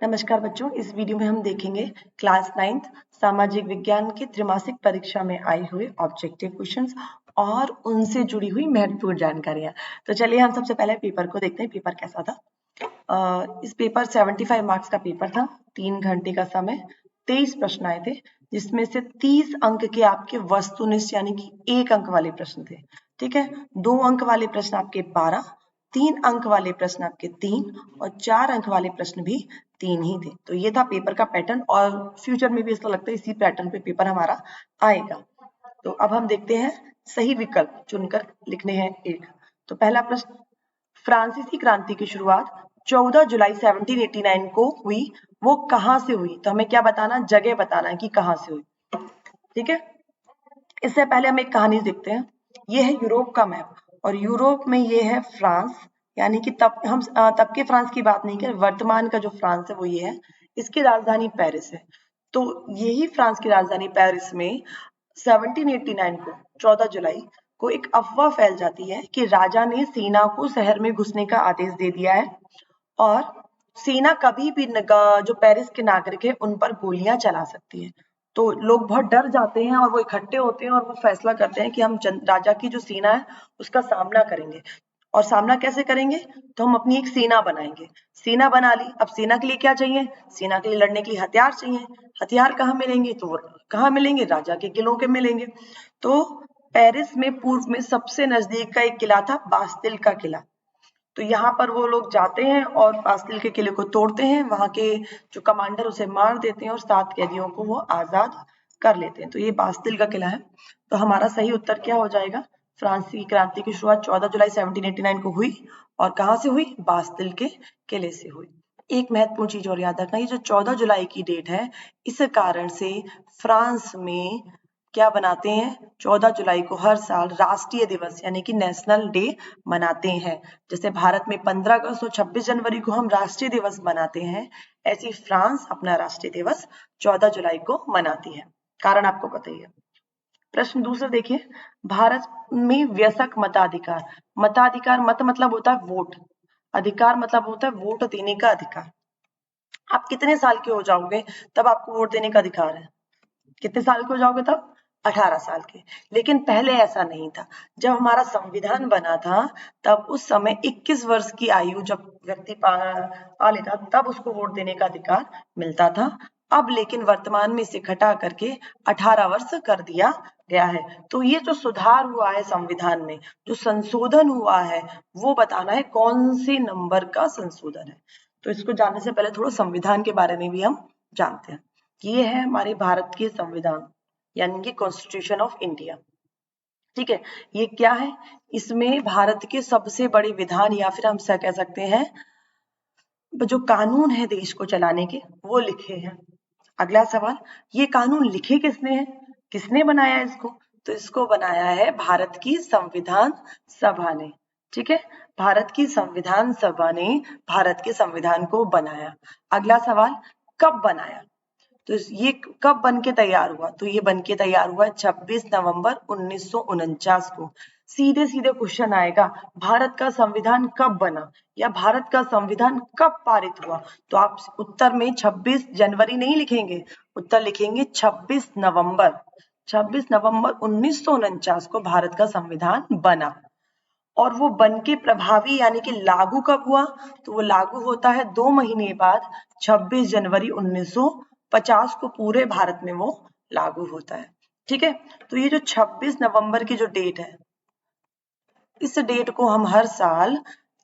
नमस्कार बच्चों, इस वीडियो में हम देखेंगे क्लास 9th सामाजिक विज्ञान की त्रैमासिक परीक्षा में आए हुए ऑब्जेक्टिव क्वेश्चंस और उनसे जुड़ी हुई महत्वपूर्ण जानकारियां। तो चलिए हम सबसे पहले पेपर को देखते हैं, पेपर कैसा था। इस पेपर 75 मार्क्स का पेपर था, 3 घंटे का समय, 23 प्रश्न आए थे, जिसमें से 30 अंक के आपके वस्तुनिष्ठ यानी कि 1 अंक वाले प्रश्न थे। ठीक है, 2 अंक वाले प्रश्न आपके 12, 3 अंक वाले प्रश्न आपके 3 और 4 अंक वाले प्रश्न भी 3 ही थे। तो ये था पेपर का पैटर्न और फ्यूचर में भी ऐसा लगता है इसी पैटर्न पे पेपर हमारा आएगा। तो अब हम देखते हैं, सही विकल्प चुनकर लिखने हैं एक। तो पहला प्रश्न, फ्रांसीसी क्रांति की शुरुआत 14 जुलाई 1789 को हुई, वो कहां से हुई? तो हमें क्या बताना, जगह बताना है कि कहां से हुई। ठीक है, इससे पहले हम एक कहानी देखते हैं। ये है यूरोप का मैप और यूरोप में ये है फ्रांस, यानी कि तब के फ्रांस की बात नहीं कर, वर्तमान का जो फ्रांस है वो ये है। इसकी राजधानी पेरिस है। तो यही फ्रांस की राजधानी पेरिस में 1789 को 14 जुलाई को एक अफवाह फैल जाती है कि राजा ने सेना को शहर में घुसने का आदेश दे दिया है और सेना कभी भी जो पेरिस के नागरिक है उन पर गोलियां चला सकती है। तो लोग बहुत डर जाते हैं और वो इकट्ठे होते हैं और वो फैसला करते हैं कि हम राजा की जो सेना है उसका सामना करेंगे। और सामना कैसे करेंगे? तो हम अपनी एक सेना बनाएंगे। सेना बना ली, अब सेना के लिए क्या चाहिए? सेना के लिए लड़ने के लिए हथियार चाहिए। हथियार कहाँ मिलेंगे? तो कहाँ मिलेंगे? राजा के किलों के मिलेंगे। तो पेरिस में पूर्व में सबसे नजदीक का एक किला था, बास्तिल का किला। तो यहाँ पर वो लोग जाते हैं और बास्तिल के किले को तोड़ते हैं, वहां के जो कमांडर उसे मार देते हैं और 7 कैदियों को वो आजाद कर लेते हैं। तो ये बास्तिल का किला है। तो हमारा सही उत्तर क्या हो जाएगा? फ्रांसीसी क्रांति की शुरुआत 14 जुलाई 1789 को हुई और कहाँ से हुई? बास्तिल के किले से हुई। एक महत्वपूर्ण चीज और याद रखना, ये जो 14 जुलाई की डेट है, इस कारण से फ्रांस में क्या बनाते हैं, 14 जुलाई को हर साल राष्ट्रीय दिवस यानी कि नेशनल डे मनाते हैं। जैसे भारत में 15 अगस्त और 26 जनवरी को हम राष्ट्रीय दिवस मनाते हैं, ऐसी फ्रांस अपना राष्ट्रीय दिवस 14 जुलाई को मनाती है। कारण आपको पता ही है। प्रश्न दूसरा देखिए, भारत में वयस्क मताधिकार, मताधिकार मत मतलब होता है वोट, अधिकार मतलब होता है वोट देने का अधिकार। आप कितने साल के हो जाओगे तब आपको वोट देने का अधिकार है? कितने साल के हो जाओगे तब? 18 साल के। लेकिन पहले ऐसा नहीं था। जब हमारा संविधान बना था तब उस समय 21 वर्ष की आयु जब व्यक्ति पा लेता तब उसको वोट देने का अधिकार मिलता था। अब लेकिन वर्तमान में इसे घटा करके 18 वर्ष कर दिया गया है। तो ये जो सुधार हुआ है संविधान में, जो संशोधन हुआ है, वो बताना है कौन से नंबर का संशोधन है। तो इसको जानने से पहले थोड़ा संविधान के बारे में भी हम जानते हैं। ये है हमारे भारत के संविधान यानी कि कॉन्स्टिट्यूशन ऑफ इंडिया। ठीक है, ये क्या है? इसमें भारत के सबसे बड़े विधान या फिर हम कह सकते हैं जो कानून है देश को चलाने के, वो लिखे हैं। अगला सवाल, ये कानून लिखे किसने हैं? किसने बनाया इसको? तो इसको बनाया है भारत की संविधान सभा ने। ठीक है, भारत की संविधान सभा ने भारत के संविधान को बनाया। अगला सवाल, कब बनाया? तो ये कब बन के तैयार हुआ? तो ये बन के तैयार हुआ 26 नवंबर 1949 को। सीधे सीधे क्वेश्चन आएगा, भारत का संविधान कब बना या भारत का संविधान कब पारित हुआ? तो आप उत्तर में 26 जनवरी नहीं लिखेंगे, उत्तर लिखेंगे 26 नवंबर। 26 नवंबर 1949 को भारत का संविधान बना और वो बन के प्रभावी यानी कि लागू कब हुआ? तो वो लागू होता है 2 महीने बाद, 26 जनवरी 1950 को पूरे भारत में वो लागू होता है। ठीक है, तो ये जो 26 नवंबर की जो डेट है, इस डेट को हम हर साल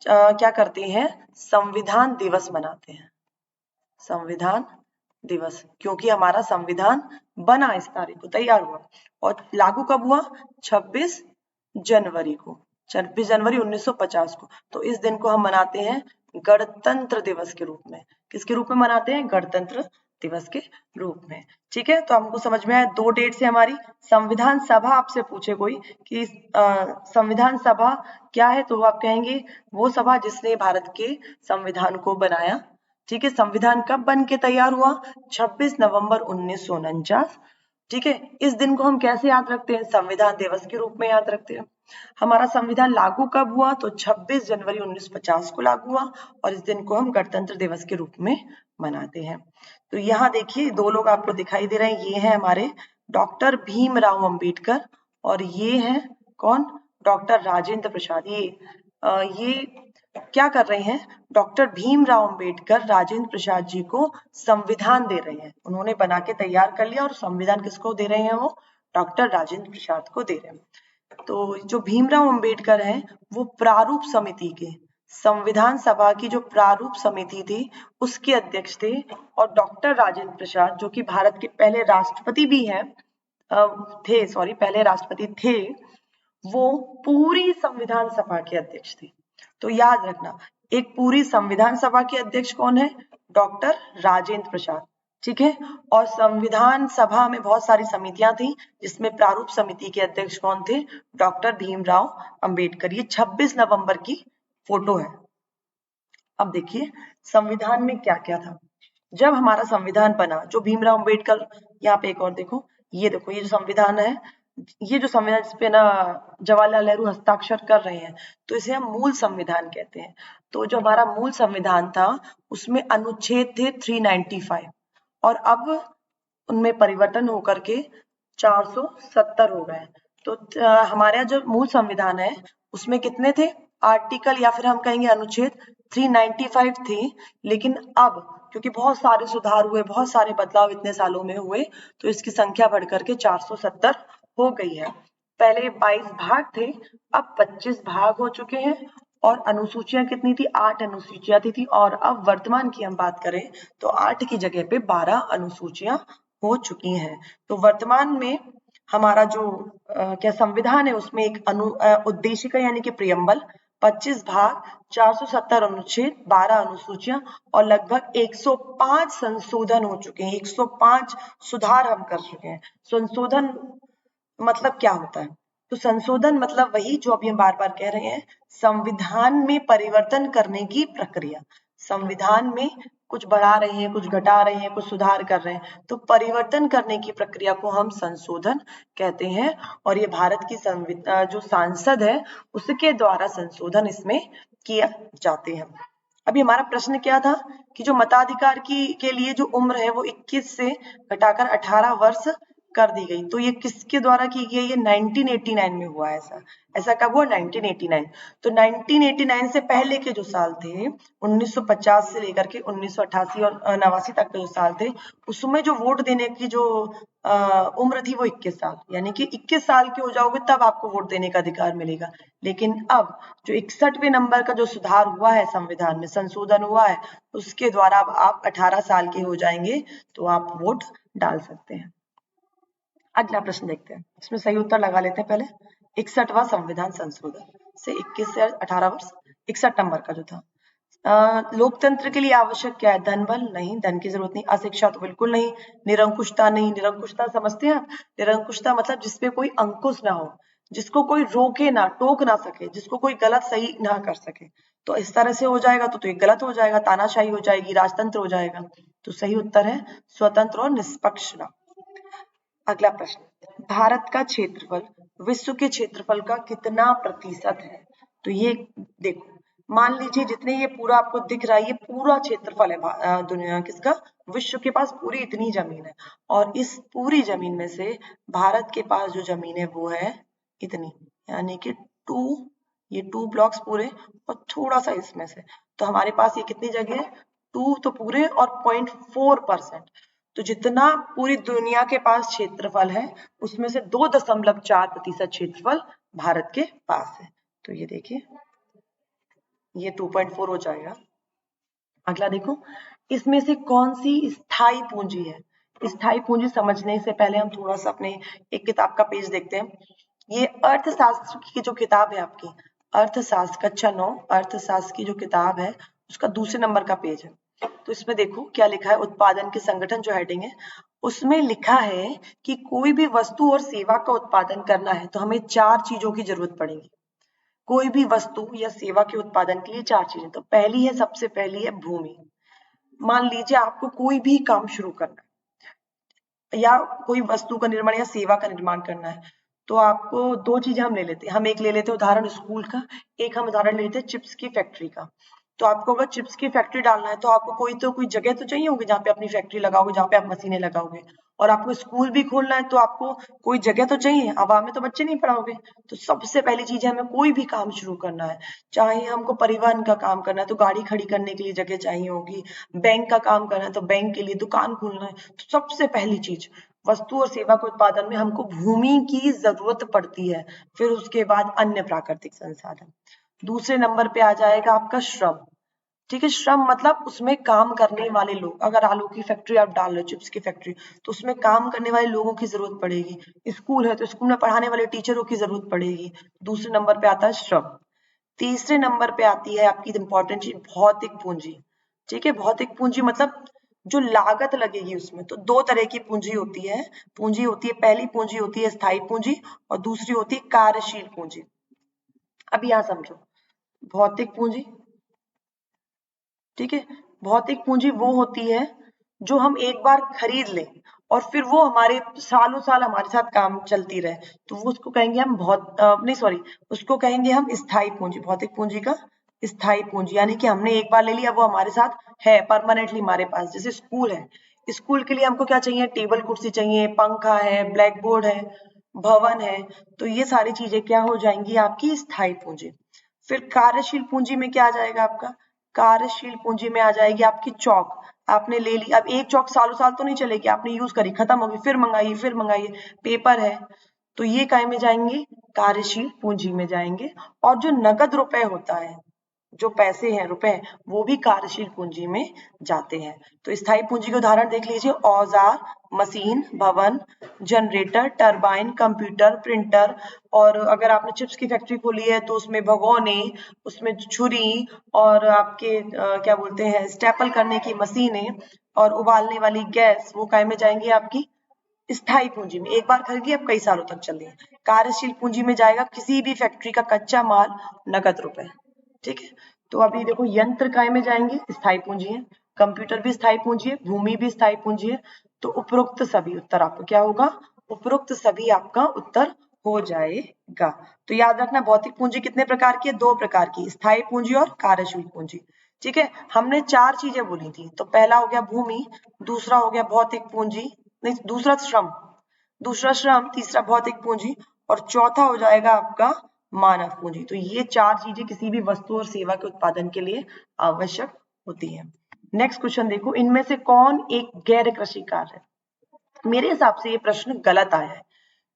क्या करते हैं? संविधान दिवस मनाते हैं। संविधान दिवस, क्योंकि हमारा संविधान बना इस तारीख को, तैयार हुआ। और लागू कब हुआ? 26 जनवरी को, 26 जनवरी 1950 को। तो इस दिन को हम मनाते हैं गणतंत्र दिवस के रूप में। किसके रूप में मनाते हैं? गणतंत्र दिवस के रूप में। ठीक है, तो हमको समझ में आया, 2 डेट से हमारी संविधान सभा आपसे पूछे कोई कि संविधान सभा क्या है, तो आप कहेंगे वो सभा जिसने भारत के संविधान को बनाया। ठीक है, संविधान कब बन के तैयार हुआ? 26 नवंबर 1949। ठीक है, इस दिन को हम कैसे याद रखते हैं? संविधान दिवस के रूप में याद रखते हैं। हमारा संविधान लागू कब हुआ? तो 26 जनवरी 1950 को लागू हुआ और इस दिन को हम गणतंत्र दिवस के रूप में मनाते हैं। तो यहाँ देखिए 2 लोग आपको दिखाई दे रहे हैं, ये हैं हमारे डॉक्टर भीमराव अंबेडकर और ये हैं कौन? डॉक्टर राजेंद्र प्रसाद। ये क्या कर रहे हैं? डॉक्टर भीमराव अंबेडकर राजेंद्र प्रसाद जी को संविधान दे रहे हैं। उन्होंने बना के तैयार कर लिया और संविधान किसको दे रहे हैं? वो डॉक्टर राजेंद्र प्रसाद को दे रहे हैं। तो जो भीमराव अंबेडकर हैं वो प्रारूप समिति के, संविधान सभा की जो प्रारूप समिति थी उसके अध्यक्ष थे और डॉक्टर राजेंद्र प्रसाद जो कि भारत के पहले राष्ट्रपति भी हैं पहले राष्ट्रपति थे, वो पूरी संविधान सभा के अध्यक्ष थे। तो याद रखना, एक पूरी संविधान सभा के अध्यक्ष कौन है? डॉक्टर राजेंद्र प्रसाद, ठीक है। और संविधान सभा में बहुत सारी समितियां थी जिसमें प्रारूप समिति के अध्यक्ष कौन थे? डॉक्टर भीमराव अंबेडकर। ये 26 नवंबर की फोटो है। अब देखिए संविधान में क्या क्या था। जब हमारा संविधान बना, जो भीमराव अंबेडकर, यहाँ पे एक और देखो, ये देखो ये जो संविधान है, ये जो संविधान जिसपे ना जवाहरलाल नेहरू हस्ताक्षर कर रहे हैं, तो इसे हम मूल संविधान कहते हैं। तो जो हमारा मूल संविधान था उसमें अनुच्छेद थे 395 और अब उनमें परिवर्तन होकर के 470 हो गए। तो हमारे यहाँ जो मूल संविधान है उसमें कितने थे आर्टिकल, या फिर हम कहेंगे अनुच्छेद 395 थे, लेकिन अब क्योंकि बहुत सारे सुधार हुए, बहुत सारे बदलाव इतने सालों में हुए, तो इसकी संख्या बढ़कर के 470 हो गई है। पहले 22 भाग थे, अब 25 भाग हो चुके हैं और अनुसूचियां कितनी थी? 8 अनुसूचियां थी और अब वर्तमान की हम बात करें तो 8 की जगह पे 12 अनुसूचियां हो चुकी हैं। तो वर्तमान में हमारा जो क्या संविधान है उसमें एक उद्देशिका यानी कि प्रियम्बल, 25 भाग, 470 अनुच्छेद, 12 अनुसूचियां और लगभग 105 संशोधन हो चुके हैं। 105 सुधार हम कर चुके हैं। संशोधन मतलब क्या होता है? तो संशोधन मतलब वही जो अभी हम बार बार कह रहे हैं, संविधान में परिवर्तन करने की प्रक्रिया। संविधान में कुछ बढ़ा रहे हैं, कुछ घटा रहे हैं, कुछ सुधार कर रहे हैं, तो परिवर्तन करने की प्रक्रिया को हम संशोधन कहते हैं। और ये भारत की जो सांसद है उसके द्वारा संशोधन इसमें किया जाते हैं। अभी हमारा प्रश्न क्या था कि जो मताधिकार के लिए जो उम्र है वो 21 से घटाकर 18 वर्ष कर दी गई। तो ये किसके द्वारा की गई? ये 1989 में हुआ। ऐसा कब हुआ? 1989। तो 1989 से पहले के जो साल थे, 1950 से लेकर के 1988 और 89 तक के जो साल थे, उसमें जो वोट देने की जो उम्र थी वो 21 साल, यानी कि 21 साल के हो जाओगे तब आपको वोट देने का अधिकार मिलेगा। लेकिन अब जो 61वें नंबर का जो सुधार हुआ है, संविधान में संशोधन हुआ है, उसके द्वारा अब आप 18 साल के हो जाएंगे तो आप वोट डाल सकते हैं। अगला प्रश्न देखते हैं, इसमें सही उत्तर लगा लेते हैं पहले। 61वां संविधान संशोधन से 21 से 18 वर्ष, 61 नंबर का जो था। लोकतंत्र के लिए आवश्यक क्या है? धन बल? नहीं, धन की जरूरत नहीं। अशिक्षा? तो बिल्कुल नहीं। निरंकुशता? नहीं। निरंकुशता समझते हैं आप? निरंकुशता मतलब जिसपे कोई अंकुश ना हो, जिसको कोई रोके ना, टोक ना सके, जिसको कोई गलत सही ना कर सके। तो इस तरह से हो जाएगा तो ये गलत हो जाएगा, तानाशाही हो जाएगी, राजतंत्र हो जाएगा। तो सही उत्तर है स्वतंत्र और निष्पक्ष चुनाव। अगला प्रश्न, भारत का क्षेत्रफल विश्व के क्षेत्रफल का कितना प्रतिशत है? तो ये देखो, मान लीजिए जितने ये पूरा आपको दिख रहा है, ये पूरा क्षेत्रफल है दुनिया किसका? विश्व के पास पूरी इतनी जमीन है और इस पूरी जमीन में से भारत के पास जो जमीन है वो है इतनी, यानी कि ये 2 ब्लॉक्स पूरे और थोड़ा सा इसमें से। तो हमारे पास ये कितनी जगह है? 2 तो पूरे और 0.4%। तो जितना पूरी दुनिया के पास क्षेत्रफल है उसमें से 2.4% क्षेत्रफल भारत के पास है। तो ये देखिए ये 2.4 हो जाएगा। अगला देखो, इसमें से कौन सी स्थायी पूंजी है? स्थायी पूंजी समझने से पहले हम थोड़ा सा अपने एक किताब का पेज देखते हैं। ये अर्थशास्त्र की जो किताब है आपकी, अर्थशास्त्र कक्षा 9 अर्थशास्त्र की जो किताब है उसका दूसरे नंबर का पेज है। तो इसमें देखो क्या लिखा है, उत्पादन के संगठन जो हेडिंग है उसमें लिखा है कि कोई भी वस्तु और सेवा का उत्पादन करना है तो हमें 4 चीजों की जरूरत पड़ेगी। कोई भी वस्तु या सेवा के उत्पादन के लिए 4 चीजें। तो पहली है, सबसे पहली है भूमि। मान लीजिए आपको कोई भी काम शुरू करना है या कोई वस्तु का निर्माण या सेवा का निर्माण करना है, तो आपको दो चीजें हम ले लेते हैं, हम एक ले लेते हैं उदाहरण स्कूल का, एक हम उदाहरण ले लेते हैं चिप्स की फैक्ट्री का। तो आपको अगर चिप्स की फैक्ट्री डालना है तो आपको कोई जगह तो चाहिए होगी जहाँ पे अपनी फैक्ट्री लगाओगे, जहाँ पे आप मशीनें लगाओगे। और आपको स्कूल भी खोलना है तो आपको कोई जगह तो चाहिए, हवा में तो बच्चे नहीं पढ़ाओगे। तो सबसे पहली चीज है, हमें कोई भी काम शुरू करना है, चाहे हमको परिवहन का काम करना है तो गाड़ी खड़ी करने के लिए जगह चाहिए होगी, बैंक का काम करना है तो बैंक के लिए दुकान खोलना है, तो सबसे पहली चीज वस्तु और सेवा के उत्पादन में हमको भूमि की जरूरत पड़ती है। फिर उसके बाद अन्य प्राकृतिक संसाधन। दूसरे नंबर पे आ जाएगा आपका श्रम। ठीक है, श्रम मतलब उसमें काम करने वाले लोग। अगर आलू की फैक्ट्री आप डाल रहे हो, चिप्स की फैक्ट्री, तो उसमें काम करने वाले लोगों की जरूरत पड़ेगी। स्कूल है तो स्कूल में पढ़ाने वाले टीचरों की जरूरत पड़ेगी। दूसरे नंबर पे आता है श्रम। तीसरे नंबर पे आती है आपकी इंपॉर्टेंट चीज, भौतिक पूंजी। ठीक है, भौतिक पूंजी मतलब जो लागत लगेगी उसमें। तो दो तरह की पूंजी होती है। पहली पूंजी होती है स्थायी पूंजी और दूसरी होती है कार्यशील पूंजी। अब यहाँ समझो, भौतिक पूंजी, ठीक है, भौतिक पूंजी वो होती है जो हम एक बार खरीद लें और फिर वो हमारे सालों साल हमारे साथ काम चलती रहे, तो वो उसको कहेंगे हम नहीं सॉरी, उसको कहेंगे हम स्थायी पूंजी। भौतिक पूंजी का स्थायी पूंजी यानी कि हमने एक बार ले लिया, वो हमारे साथ है परमानेंटली हमारे पास। जैसे स्कूल है, स्कूल के लिए हमको क्या चाहिए, टेबल कुर्सी चाहिए, पंखा है, ब्लैक बोर्ड है, भवन है। तो ये सारी चीजें क्या हो जाएंगी, आपकी स्थायी पूंजी। फिर कार्यशील पूंजी में क्या आ जाएगा आपका, कार्यशील पूंजी में आ जाएगी आपकी चौक। आपने ले ली, अब एक चौक सालों साल तो नहीं चलेगी, आपने यूज करी, खत्म होगी, फिर मंगाइए। पेपर है, तो ये काय में जाएंगे, कार्यशील पूंजी में जाएंगे। और जो नगद रुपए होता है, जो पैसे हैं, रुपए, वो भी कार्यशील पूंजी में जाते हैं। तो स्थायी पूंजी के उदाहरण देख लीजिए, औजार, मशीन, भवन, जनरेटर, टरबाइन, कंप्यूटर, प्रिंटर। और अगर आपने चिप्स की फैक्ट्री खोली है तो उसमें भगोने, उसमें छुरी, और आपके क्या बोलते हैं, स्टेपल करने की मशीनें, और उबालने वाली गैस, वो काय में जाएंगी, आपकी स्थायी पूंजी में। एक बार खरीदी, अब कई सालों तक चल रही है। कार्यशील पूंजी में जाएगा किसी भी फैक्ट्री का कच्चा माल, नगद रुपए। ठीक है, तो अभी देखो, यंत्र काय में जाएंगे, स्थायी पूंजी है, कंप्यूटर भी स्थायी पूंजी है, भूमि भी स्थायी पूंजी है। तो उपरोक्त सभी उत्तर आपका क्या होगा, उपरोक्त सभी आपका उत्तर हो जाएगा। तो याद रखना, भौतिक पूंजी कितने प्रकार की है, दो प्रकार की, स्थायी पूंजी और कार्यशील पूंजी। ठीक है, हमने चार चीजें बोली थी। तो पहला हो गया भूमि, दूसरा हो गया भौतिक पूंजी, नहीं दूसरा श्रम, तीसरा भौतिक पूंजी, और चौथा हो जाएगा आपका मानव पूंजी। तो ये चार चीजें किसी भी वस्तु और सेवा के उत्पादन के लिए आवश्यक होती है। नेक्स्ट क्वेश्चन देखो, इनमें से कौन एक गैर कृषि कार्य है। मेरे हिसाब से ये प्रश्न गलत आया है,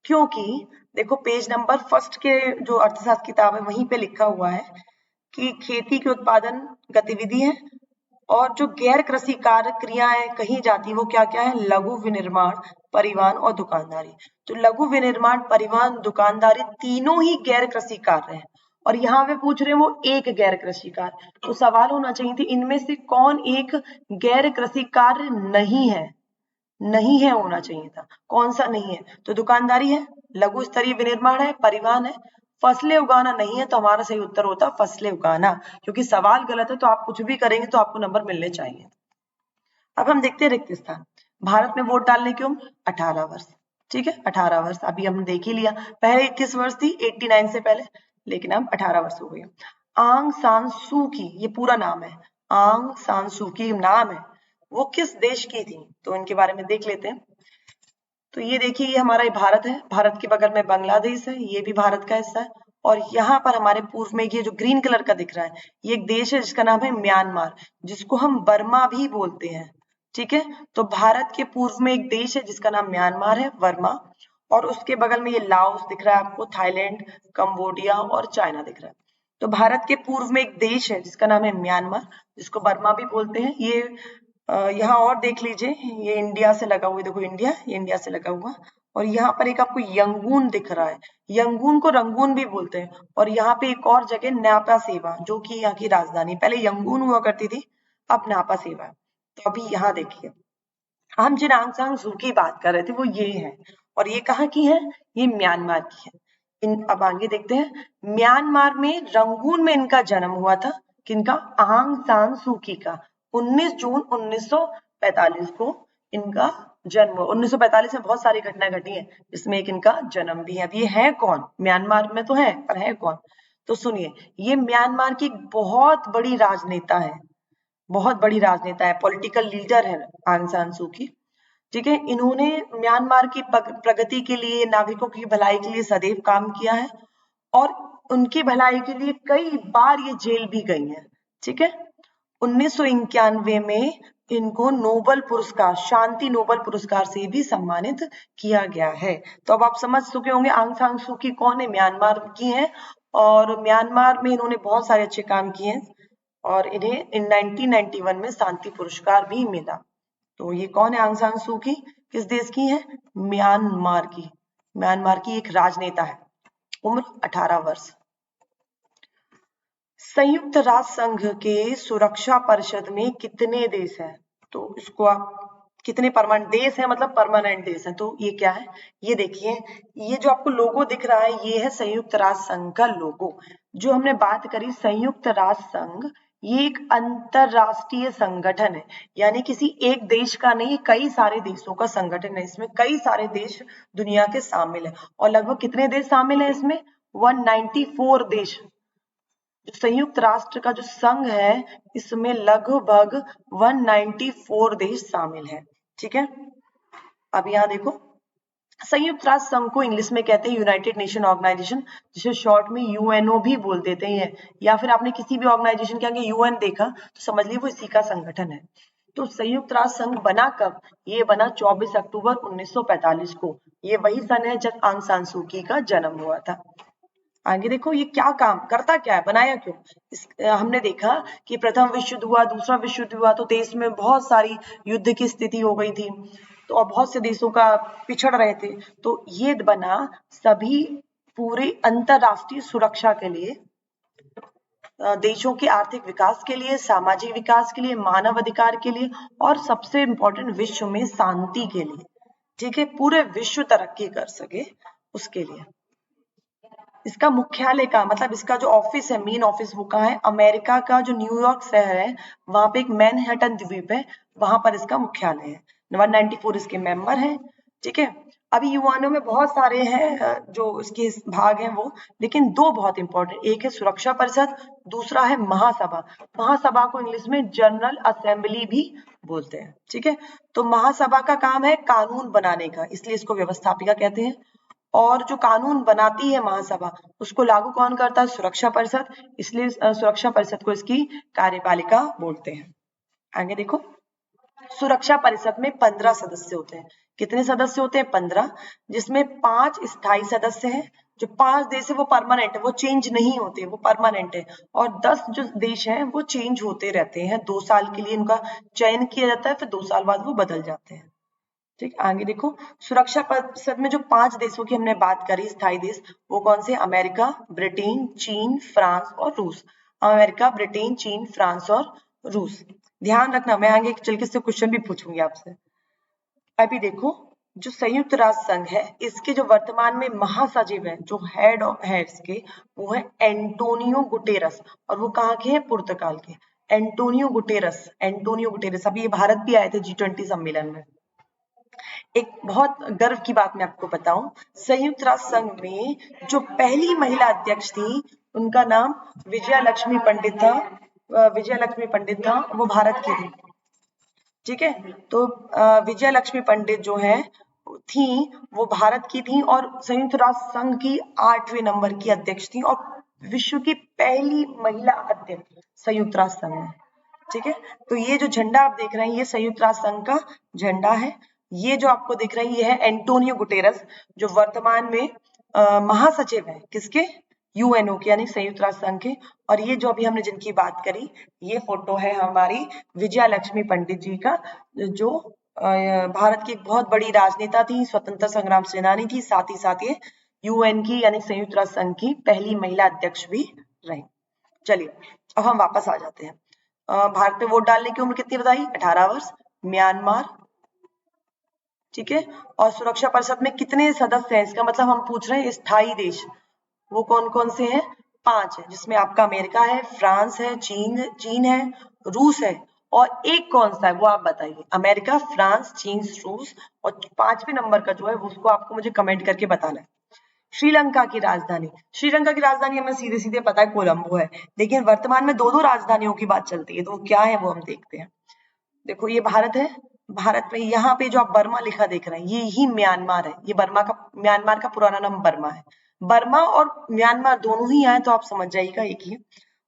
क्योंकि देखो पेज नंबर फर्स्ट के जो अर्थशास्त्र किताब है वहीं पे लिखा हुआ है कि खेती के उत्पादन गतिविधि है, और जो गैर कृषि कार्य क्रियाएं कही जाती वो क्या क्या है, लघु विनिर्माण, परिवहन और दुकानदारी। तो लघु विनिर्माण, परिवहन, दुकानदारी तीनों ही गैर कृषि कार्य हैं, और यहाँ पे पूछ रहे हैं वो एक गैर कृषि कार्य। तो सवाल होना चाहिए थी, इनमें से कौन एक गैर कृषि कार्य नहीं है, नहीं है होना चाहिए था, कौन सा नहीं है। तो दुकानदारी है, लघु स्तरीय विनिर्माण है, परिवहन है, फसलें उगाना नहीं है। तो हमारा सही उत्तर होता फसलें उगाना, क्योंकि सवाल गलत है तो आप कुछ भी करेंगे तो आपको नंबर मिलने चाहिए। अब हम देखते हैं रिक्त स्थान। भारत में वोट डालने की उम्र 18 वर्ष। ठीक है, 18 वर्ष अभी हमने देख ही लिया, पहले 21 वर्ष थी 89 से पहले, लेकिन अब 18 वर्ष हो गई। आंग सान सू की, ये पूरा नाम है, आंग सान सू की नाम है, वो किस देश की थी, तो इनके बारे में देख लेते हैं। तो ये देखिए, ये हमारा भारत है, भारत के बगल में बांग्लादेश है, ये भी भारत का हिस्सा है। और यहाँ पर हमारे पूर्व में ये जो ग्रीन कलर का दिख रहा है, ये एक देश है जिसका नाम है म्यांमार, जिसको हम बर्मा भी बोलते हैं। ठीक है, तो भारत के पूर्व में एक देश है जिसका नाम म्यांमार है, बर्मा। और उसके बगल में ये लाओस दिख रहा है आपको, थाईलैंड, कंबोडिया और चाइना दिख रहा है। तो भारत के पूर्व में एक देश है जिसका नाम है म्यांमार, जिसको बर्मा भी बोलते हैं। ये यहाँ और देख लीजिए, ये इंडिया से लगा हुआ, देखो इंडिया, ये इंडिया से लगा हुआ। और यहाँ पर एक आपको यंगून दिख रहा है, यंगून को रंगून भी बोलते हैं। और यहाँ पे एक और जगह नापा सेवा, जो कि यहाँ की राजधानी, पहले यंगून हुआ करती थी, अब नापा सेवा है। तो अभी यहाँ देखिए, हम जिन आंग सान सू की बात कर रहे थे वो ये है, और ये कहाँ की है, ये म्यांमार की है। अब आगे देखते हैं, म्यांमार में रंगून में इनका जन्म हुआ था, किनका, आंग सान सू की का, 19 जून 1945 को इनका जन्म 1945 में बहुत सारी घटनाएं घटी हैं, जिसमें एक इनका जन्म भी है। अब ये है कौन? म्यांमार में तो है, पर है कौन? तो सुनिए, ये म्यांमार की बहुत बड़ी राजनेता है, बहुत बड़ी राजनेता है, पॉलिटिकल लीडर है आंग सान सू की। ठीक है, इन्होंने म्यांमार की प्रगति के लिए, नागरिकों की भलाई के लिए सदैव काम किया है और उनकी भलाई के लिए कई बार ये जेल भी गई हैं। ठीक है, 1991 में इनको नोबल पुरस्कार, शांति नोबल पुरस्कार से भी सम्मानित किया गया है। तो अब आप समझ चुके होंगे आंग सान सू की कौन है, म्यांमार की है और म्यांमार में इन्होंने बहुत सारे अच्छे काम किए हैं और इन्हें 1991 में शांति पुरस्कार भी मिला। तो ये कौन है आंग सान सू की? किस देश की है? म्यांमार की। म्यांमार की एक राजनेता है, उम्र 18 वर्ष। संयुक्त राष्ट्र संघ के सुरक्षा परिषद में कितने देश हैं? तो इसको आप कितने परमानेंट देश है, मतलब परमानेंट देश है। तो ये क्या है, ये देखिए, ये जो आपको लोगो दिख रहा है, ये है संयुक्त राष्ट्र संघ का लोगो। जो हमने बात करी, संयुक्त राष्ट्र संघ ये एक अंतरराष्ट्रीय संगठन है, यानी किसी एक देश का नहीं, कई सारे देशों का संगठन है। इसमें कई सारे देश दुनिया के शामिल है और लगभग कितने देश शामिल है इसमें? 194 देश। जो संयुक्त राष्ट्र का जो संघ है, इसमें लगभग 194 देश शामिल है। ठीक है, अब यहाँ देखो, संयुक्त राष्ट्र संघ को इंग्लिश में कहते हैं यूनाइटेड नेशन ऑर्गेनाइजेशन, जिसे शॉर्ट में यूएनओ भी बोल देते हैं। या फिर आपने किसी भी ऑर्गेनाइजेशन के आगे यूएन देखा तो समझ लीजिए वो इसी का संगठन है। तो संयुक्त राष्ट्र संघ बना कब? ये बना 24 अक्टूबर 1945 को। ये वही सन है जब आंग सान सू की का जन्म हुआ था। आगे देखो, ये क्या काम करता, क्या है, बनाया क्यों? हमने देखा कि प्रथम विश्व युद्ध हुआ, दूसरा विश्व युद्ध हुआ, तो देश में बहुत सारी युद्ध की स्थिति हो गई थी, तो अब बहुत से देशों का पिछड़ रहे थे। तो ये बना सभी पूरे अंतरराष्ट्रीय सुरक्षा के लिए, देशों के आर्थिक विकास के लिए, सामाजिक विकास के लिए, मानव अधिकार के लिए और सबसे इम्पोर्टेंट विश्व में शांति के लिए। ठीक है, पूरे विश्व तरक्की कर सके उसके लिए। इसका मुख्यालय का मतलब इसका जो ऑफिस है, मेन ऑफिस, वो कहाँ है? अमेरिका का जो न्यूयॉर्क शहर है, वहां पे एक मैनहट्टन द्वीप है, वहां पर इसका मुख्यालय है। 194 इसके मेंबर हैं। ठीक है, अभी यूएनओ में बहुत सारे हैं जो इसके भाग हैं वो, लेकिन दो बहुत इंपॉर्टेंट, एक है सुरक्षा परिषद, दूसरा है महासभा। महासभा को इंग्लिश में जनरल असेंबली भी बोलते हैं। ठीक है, तो महासभा का काम है कानून बनाने का, इसलिए इसको व्यवस्थापिका कहते हैं। और जो कानून बनाती है महासभा, उसको लागू कौन करता है? सुरक्षा परिषद, इसलिए सुरक्षा परिषद को इसकी कार्यपालिका बोलते हैं। आगे देखो, सुरक्षा परिषद में 15 सदस्य होते हैं। कितने सदस्य होते हैं? 15, जिसमें 5 स्थायी सदस्य हैं। जो 5 देश है वो परमानेंट है, वो चेंज नहीं होते, वो परमानेंट है। और 10 जो देश हैं वो चेंज होते रहते हैं, 2 साल के लिए उनका चयन किया जाता है, फिर 2 साल बाद वो बदल जाते हैं। ठीक, आगे देखो, सुरक्षा परिषद में जो 5 देशों की हमने बात करी स्थायी देश, वो कौन से? अमेरिका, ब्रिटेन, चीन, फ्रांस और रूस। अमेरिका, ब्रिटेन, चीन, फ्रांस और रूस। ध्यान रखना, मैं आगे चल के इससे क्वेश्चन भी पूछूंगी आपसे। अभी देखो, जो संयुक्त राष्ट्र संघ है, इसके जो वर्तमान में महासचिव है, जो हेड है इसके, वो है एंटोनियो गुटेरस, और वो कहाँ के हैं? पुर्तगाल के। एंटोनियो गुटेरस, एंटोनियो गुटेरस अभी ये भारत भी आए थे G20 सम्मेलन में। एक बहुत गर्व की बात मैं आपको बताऊं, संयुक्त राष्ट्र संघ में जो पहली महिला अध्यक्ष थी, उनका नाम विजया लक्ष्मी पंडित था। विजया लक्ष्मी पंडित था, वो भारत की थी। ठीक है, तो विजया लक्ष्मी पंडित जो है थी, वो भारत की थी और संयुक्त राष्ट्र संघ की 8वें नंबर की अध्यक्ष थी और विश्व की पहली महिला अध्यक्ष संयुक्त राष्ट्र संघ में। ठीक है, तो ये जो झंडा आप देख रहे हैं, ये संयुक्त राष्ट्र संघ का झंडा है। ये जो आपको दिख रहा है, ये है एंटोनियो गुटेरस, जो वर्तमान में महासचिव है किसके? यूएनओ के, यानी संयुक्त राष्ट्र संघ के। और ये जो अभी हमने जिनकी बात करी, ये फोटो है हमारी विजया लक्ष्मी पंडित जी का, जो भारत की एक बहुत बड़ी राजनेता थी, स्वतंत्रता संग्राम सेनानी थी, साथ ही साथ ये यूएन की यानी संयुक्त राष्ट्र संघ की पहली महिला अध्यक्ष भी रही। चलिए, अब हम वापस आ जाते हैं। भारत में वोट डालने की उम्र कितनी बताई? 18 वर्ष। म्यांमार, ठीक है, और सुरक्षा परिषद में कितने सदस्य हैं? इसका मतलब हम पूछ रहे हैं स्थायी देश, वो कौन कौन से हैं? 5 है, जिसमें आपका अमेरिका है, फ्रांस है, चीन है, रूस है और एक कौन सा है वो आप बताइए। अमेरिका, फ्रांस, चीन, रूस, और 5वें नंबर का जो है उसको आपको मुझे कमेंट करके बताना है। श्रीलंका की राजधानी, श्रीलंका की राजधानी हमें सीधे सीधे पता है कोलंबो है, लेकिन वर्तमान में 2 राजधानियों की बात चलती है, तो क्या है वो हम देखते हैं। देखो ये भारत है, भारत में यहाँ पे जो आप बर्मा लिखा देख रहे हैं ये ही म्यांमार है, ये म्यांमार का पुराना नाम बर्मा है। बर्मा और म्यांमार दोनों ही आए तो आप समझ जाइएगा एक ही।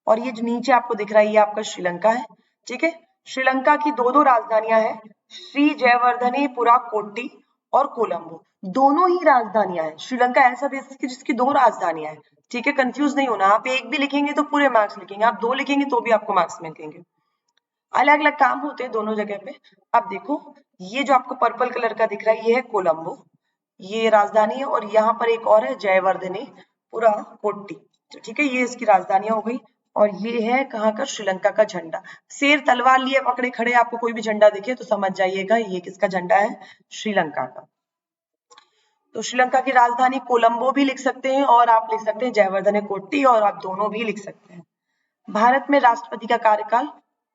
और ये जो नीचे आपको दिख रहा है ये आपका श्रीलंका है, ठीक है। श्रीलंका की 2 राजधानियां हैं, श्री जयवर्धनेपुरा कोट्टी और कोलंबो, दोनों ही राजधानियां हैं। श्रीलंका ऐसा देश है जिसकी 2 राजधानियां हैं, ठीक है। कंफ्यूज नहीं होना, आप एक भी लिखेंगे तो पूरे मार्क्स लिखेंगे, आप 2 लिखेंगे तो भी आपको मार्क्स मिलेंगे। अलग अलग काम होते हैं दोनों जगह पे। अब देखो ये जो आपको पर्पल कलर का दिख रहा है ये है कोलंबो, ये राजधानी है, और यहाँ पर एक और है जयवर्धनेपुरा कोट्टी, तो ठीक है, ये इसकी राजधानियां हो गई। और ये है कहाँ का, श्रीलंका का झंडा, शेर तलवार लिए पकड़े खड़े, आपको कोई भी झंडा दिखे तो समझ जाइएगा ये किसका झंडा है, श्रीलंका का। तो श्रीलंका की राजधानी कोलंबो भी लिख सकते हैं और आप लिख सकते हैं जयवर्धने कोट्टी, और आप दोनों भी लिख सकते हैं। भारत में राष्ट्रपति का कार्यकाल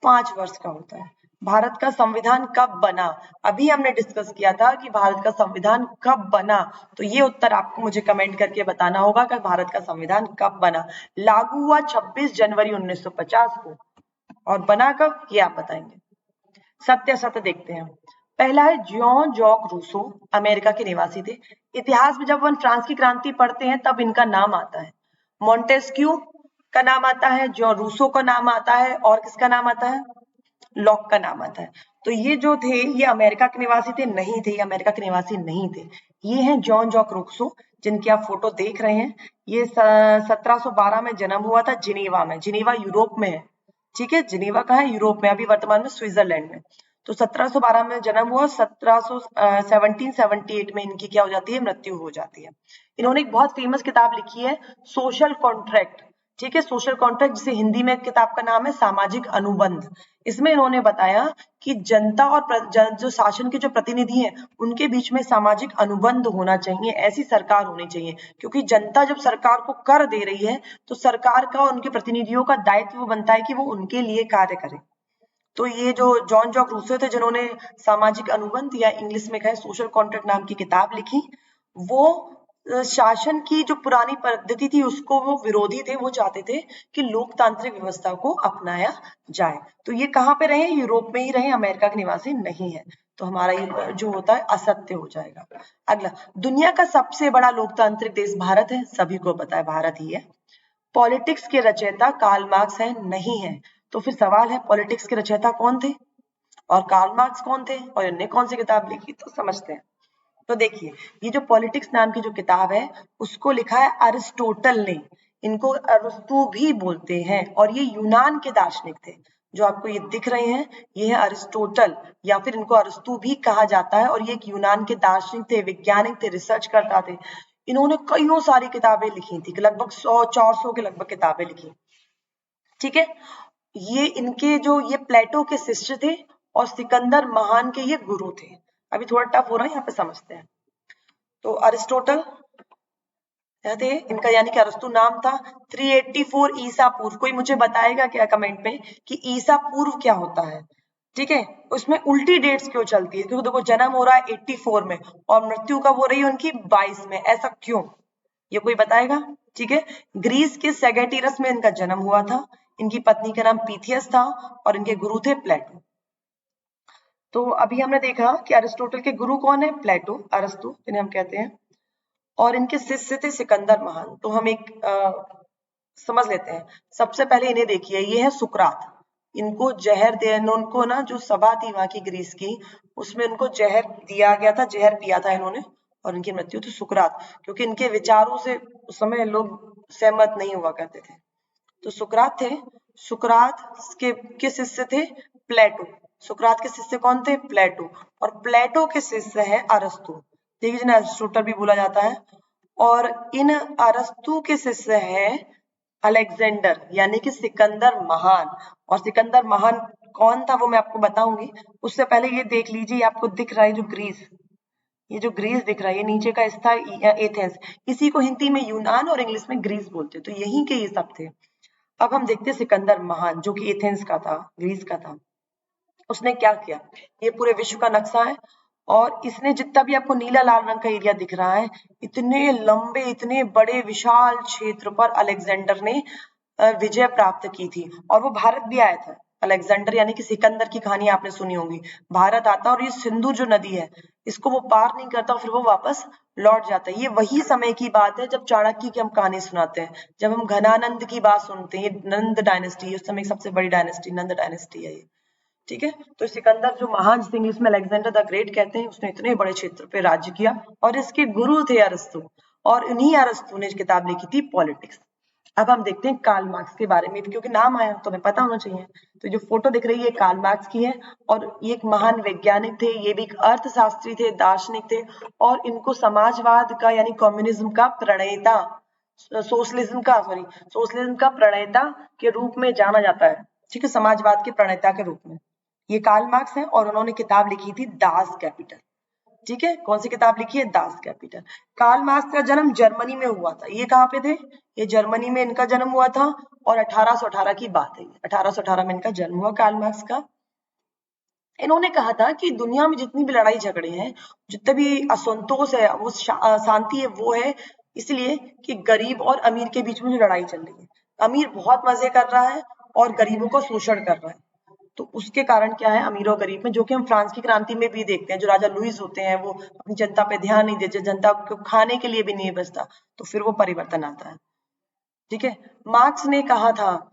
5 वर्ष का होता है। भारत का संविधान कब बना, अभी हमने डिस्कस किया था कि भारत का संविधान कब बना, तो ये उत्तर आपको मुझे कमेंट करके बताना होगा कि भारत का संविधान कब बना। लागू हुआ 26 जनवरी 1950 को, और बना कब ये आप बताएंगे। सत्य असत्य देखते हैं। पहला है जॉन जॉक रूसो, अमेरिका के निवासी थे। इतिहास में जब हम फ्रांस की क्रांति पढ़ते हैं तब इनका नाम आता है। मॉन्टेस्क्यू का नाम आता है, जॉन रूसो का नाम आता है, और किसका नाम आता है, लॉक का नाम आता है। तो ये जो थे ये अमेरिका के निवासी थे, नहीं थे, ये अमेरिका के निवासी नहीं थे। ये हैं जॉन जॉक रूसो, जिनकी आप फोटो देख रहे हैं। ये 1712 में जन्म हुआ था जिनेवा में, जिनेवा यूरोप में है, ठीक है। जिनेवा कहाँ है, यूरोप में, अभी वर्तमान में स्विट्जरलैंड में। तो 1712 में जन्म हुआ, 1778 में इनकी क्या हो जाती है, मृत्यु हो जाती है। इन्होंने एक बहुत फेमस किताब लिखी है सोशल कॉन्ट्रैक्ट, ठीक है, सोशल कॉन्ट्रैक्ट, जिसे हिंदी में किताब का नाम है सामाजिक अनुबंध। इसमें इन्होंने बताया कि जनता और जो शासन के जो प्रतिनिधि हैं उनके बीच में सामाजिक अनुबंध होना चाहिए, ऐसी सरकार होनी चाहिए, क्योंकि जनता जब सरकार को कर दे रही है तो सरकार का, उनके प्रतिनिधियों का दायित्व बनता है कि वो उनके लिए कार्य करें। तो ये जो जॉन जॉक रूसो थे जिन्होंने सामाजिक अनुबंध या इंग्लिश में कहे सोशल कॉन्ट्रैक्ट नाम की किताब लिखी, वो शासन की जो पुरानी पद्धति थी उसको वो विरोधी थे, वो चाहते थे कि लोकतांत्रिक व्यवस्था को अपनाया जाए। तो ये कहाँ पे रहे, यूरोप में ही रहे, अमेरिका के निवासी नहीं है, तो हमारा ये जो होता है असत्य हो जाएगा। अगला, दुनिया का सबसे बड़ा लोकतांत्रिक देश भारत है, सभी को पता है भारत ही है। पॉलिटिक्स के रचयिता कार्ल मार्क्स है, नहीं है। तो फिर सवाल है पॉलिटिक्स के रचयिता कौन थे और कार्ल मार्क्स कौन थे और इन्होंने कौन सी किताब लिखी, तो समझते हैं। तो देखिए ये जो पॉलिटिक्स नाम की जो किताब है उसको लिखा है अरिस्टोटल ने, इनको अरस्तु भी बोलते हैं, और ये यूनान के दार्शनिक थे। जो आपको ये दिख रहे हैं ये है अरिस्टोटल, या फिर इनको अरस्तु भी कहा जाता है, और ये एक यूनान के दार्शनिक थे, वैज्ञानिक थे, रिसर्च करता थे। इन्होंने कईयों सारी किताबें लिखी थी, लगभग 100-400 के लगभग किताबें लिखी, ठीक है। ये इनके जो ये प्लेटो के शिष्य थे और सिकंदर महान के ये गुरु थे। अभी थोड़ा टफ हो रहा है, यहाँ पे समझते हैं। तो अरिस्टोटल थे इनका, यानी कि अरस्तु नाम था। 384 ईसा पूर्व, कोई मुझे बताएगा क्या कमेंट में कि ईसा पूर्व क्या होता है, ठीक है। उसमें उल्टी डेट्स क्यों चलती है, क्योंकि देखो जन्म हो रहा है 84 में और मृत्यु कब हो रही है उनकी 22 में, ऐसा क्यों, ये कोई बताएगा, ठीक है। ग्रीस के सेगेटिरस में इनका जन्म हुआ था, इनकी पत्नी का नाम पीथियस था और इनके गुरु थे प्लेटो। तो अभी हमने देखा कि अरिस्टोटल के गुरु कौन है, प्लेटो, अरस्तु जिन्हें हम कहते हैं, और इनके शिष्य थे सिकंदर महान। तो हम एक समझ लेते हैं। सबसे पहले इन्हें देखिए, ये है सुकरात, इनको जहर दे, उनको ना जो सभा थी वहां की ग्रीस की, उसमें उनको जहर दिया गया था, जहर पिया था इन्होंने और इनकी मृत्यु थी। सुकरात, क्योंकि इनके विचारों से उस समय लोग सहमत नहीं हुआ करते थे। तो सुकरात थे। सुकरात के शिष्य थे प्लेटो। सुकरात के शिष्य कौन थे, प्लेटो, और प्लेटो के शिष्य है अरस्तु, देखिए जिन्हें अरिस्टोटल भी बोला जाता है। और इन अरस्तु के शिष्य है अलेक्जेंडर, यानी कि सिकंदर महान। और सिकंदर महान कौन था वो मैं आपको बताऊंगी, उससे पहले ये देख लीजिए, आपको दिख रहा है जो ग्रीस, ये जो ग्रीस दिख रहा है, ये नीचे का स्थान एथेंस, इसी को हिंदी में यूनान और इंग्लिश में ग्रीस बोलते, तो यहीं के ये सब थे। अब हम देखते हैं सिकंदर महान, जो कि एथेंस का था, ग्रीस का था। उसने क्या किया, ये पूरे विश्व का नक्शा है और इसने जितना भी आपको नीला लाल रंग का एरिया दिख रहा है, इतने लंबे इतने बड़े विशाल क्षेत्र पर अलेक्जेंडर ने विजय प्राप्त की थी और वो भारत भी आया था। अलेक्जेंडर यानी कि सिकंदर की कहानी आपने सुनी होगी। भारत आता और ये सिंधु जो नदी है इसको वो पार नहीं करता और फिर वो वापस लौट जाता है। ये वही समय की बात है जब चाणक्य की हम कहानी सुनाते हैं, जब हम घनानंद की बात सुनते हैं। ये नंद डायनेस्टी उस समय सबसे बड़ी डायनेस्टी नंद डायनेस्टी है ये, ठीक है। तो सिकंदर जो महान जिसे इंग्लिश में अलेक्जेंडर द ग्रेट कहते हैं, उसने इतने बड़े क्षेत्र पे राज्य किया और इसके गुरु थे अरस्तु और इन्हीं अरस्तु ने किताब लिखी थी पॉलिटिक्स। अब हम देखते हैं कार्ल मार्क्स के बारे में भी, क्योंकि नाम आया तो हमें पता होना चाहिए। तो जो फोटो दिख रही है कार्ल मार्क्स की है और ये एक महान वैज्ञानिक थे, ये भी एक अर्थशास्त्री थे, दार्शनिक थे और इनको समाजवाद का यानी कम्युनिज्म का प्रणेता, सोशलिज्म का प्रणेता के रूप में जाना जाता है, ठीक है, समाजवाद के प्रणेता के रूप में। ये कार्ल मार्क्स है और उन्होंने किताब लिखी थी दास कैपिटल, ठीक है। कौन सी किताब लिखी है? Das Kapital. कार्ल मार्क्स का जन्म जर्मनी में हुआ था। ये कहाँ पे थे? ये जर्मनी में इनका जन्म हुआ था और 1818 की बात है। 1818 में इनका जन्म हुआ कार्ल मार्क्स का। इन्होंने कहा था कि दुनिया में जितनी भी लड़ाई झगड़े हैं, जितने भी असंतोष है, वो शांति है, वो है इसलिए कि गरीब और अमीर के बीच में जो लड़ाई चल रही है, अमीर बहुत मजे कर रहा है और गरीबों को शोषण कर रहा है। तो उसके कारण क्या है, अमीर और गरीब में, जो कि हम फ्रांस की क्रांति में भी देखते हैं, जो राजा लुइस होते हैं वो अपनी जनता पे ध्यान नहीं देते, जनता को खाने के लिए भी नहीं बचता, तो फिर वो परिवर्तन आता है, ठीक है। मार्क्स ने कहा था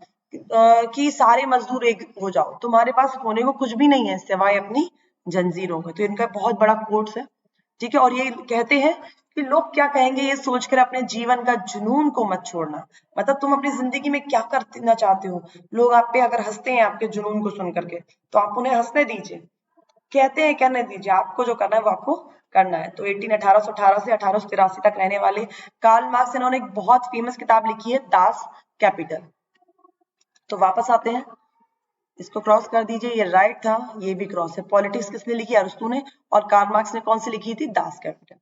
कि सारे मजदूर एक हो जाओ, तुम्हारे पास होने को कुछ भी नहीं है सिवाय अपनी जंजीरों के। तो इनका बहुत बड़ा कोट्स है, ठीक है। और ये कहते हैं कि लोग क्या कहेंगे ये सोचकर अपने जीवन का जुनून को मत छोड़ना। मतलब तुम अपनी जिंदगी में क्या करना चाहते हो, लोग आप पे अगर हंसते हैं आपके जुनून को सुन करके, तो आप उन्हें हंसने दीजिए, कहते हैं कहने दीजिए, आपको जो करना है वो आपको करना है। तो 1818 से 1883 तक रहने वाले कार्ल मार्क्स, इन्होंने एक बहुत फेमस किताब लिखी है दास कैपिटल। तो वापस आते हैं, इसको क्रॉस कर दीजिए, ये राइट था, ये भी क्रॉस है। पॉलिटिक्स किसने लिखी? अरस्तु ने। और कार्ल मार्क्स ने कौन सी लिखी थी? Das Kapital.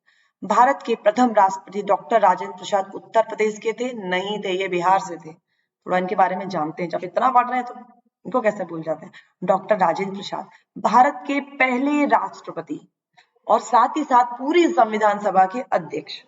भारत के प्रथम राष्ट्रपति डॉक्टर राजेंद्र प्रसाद उत्तर प्रदेश के थे? नहीं थे, ये बिहार से थे। थोड़ा इनके बारे में जानते हैं, जब इतना पढ़ रहे हैं तो इनको कैसे भूल जाते हैं। डॉक्टर राजेंद्र प्रसाद भारत के पहले राष्ट्रपति और साथ ही साथ पूरी संविधान सभा के अध्यक्ष,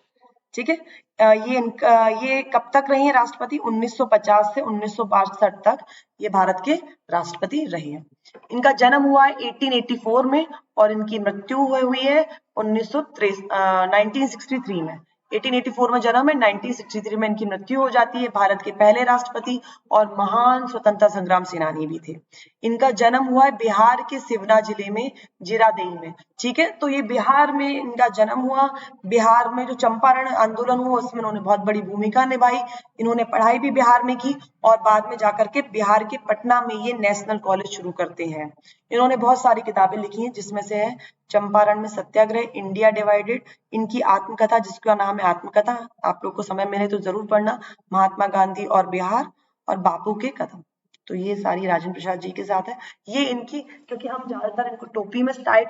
ठीक है। ये कब तक रहे हैं राष्ट्रपति? 1950 से 1962 तक ये भारत के राष्ट्रपति रहे हैं। इनका जन्म हुआ है 1884 में और इनकी मृत्यु हुई है 1963 में। 1884 में जन्म है, 1963 में इनकी मृत्यु हो जाती है। भारत के पहले राष्ट्रपति और महान स्वतंत्रता संग्राम सेनानी भी थे। इनका जन्म हुआ है बिहार के सिवना जिले में, जीरादेई में, ठीक है। तो ये बिहार में इनका जन्म हुआ। बिहार में जो चंपारण आंदोलन हुआ उसमें इन्होंने बहुत बड़ी भूमिका निभाई। इन्होंने पढ़ाई भी बिहार में की और बाद में जाकर के बिहार के पटना में ये नेशनल कॉलेज शुरू करते हैं। इन्होंने बहुत सारी किताबें लिखी हैं, जिसमें से है चंपारण में सत्याग्रह, इंडिया डिवाइडेड, इनकी आत्मकथा जिसका नाम है आत्मकथा, आप लोग को समय मिले तो जरूर पढ़ना, महात्मा गांधी और बिहार, और बापू के कदम। तो ये सारी राजेंद्र प्रसाद जी के साथ है। ये इनकी, क्योंकि हम ज्यादातर इनको टोपी में साइड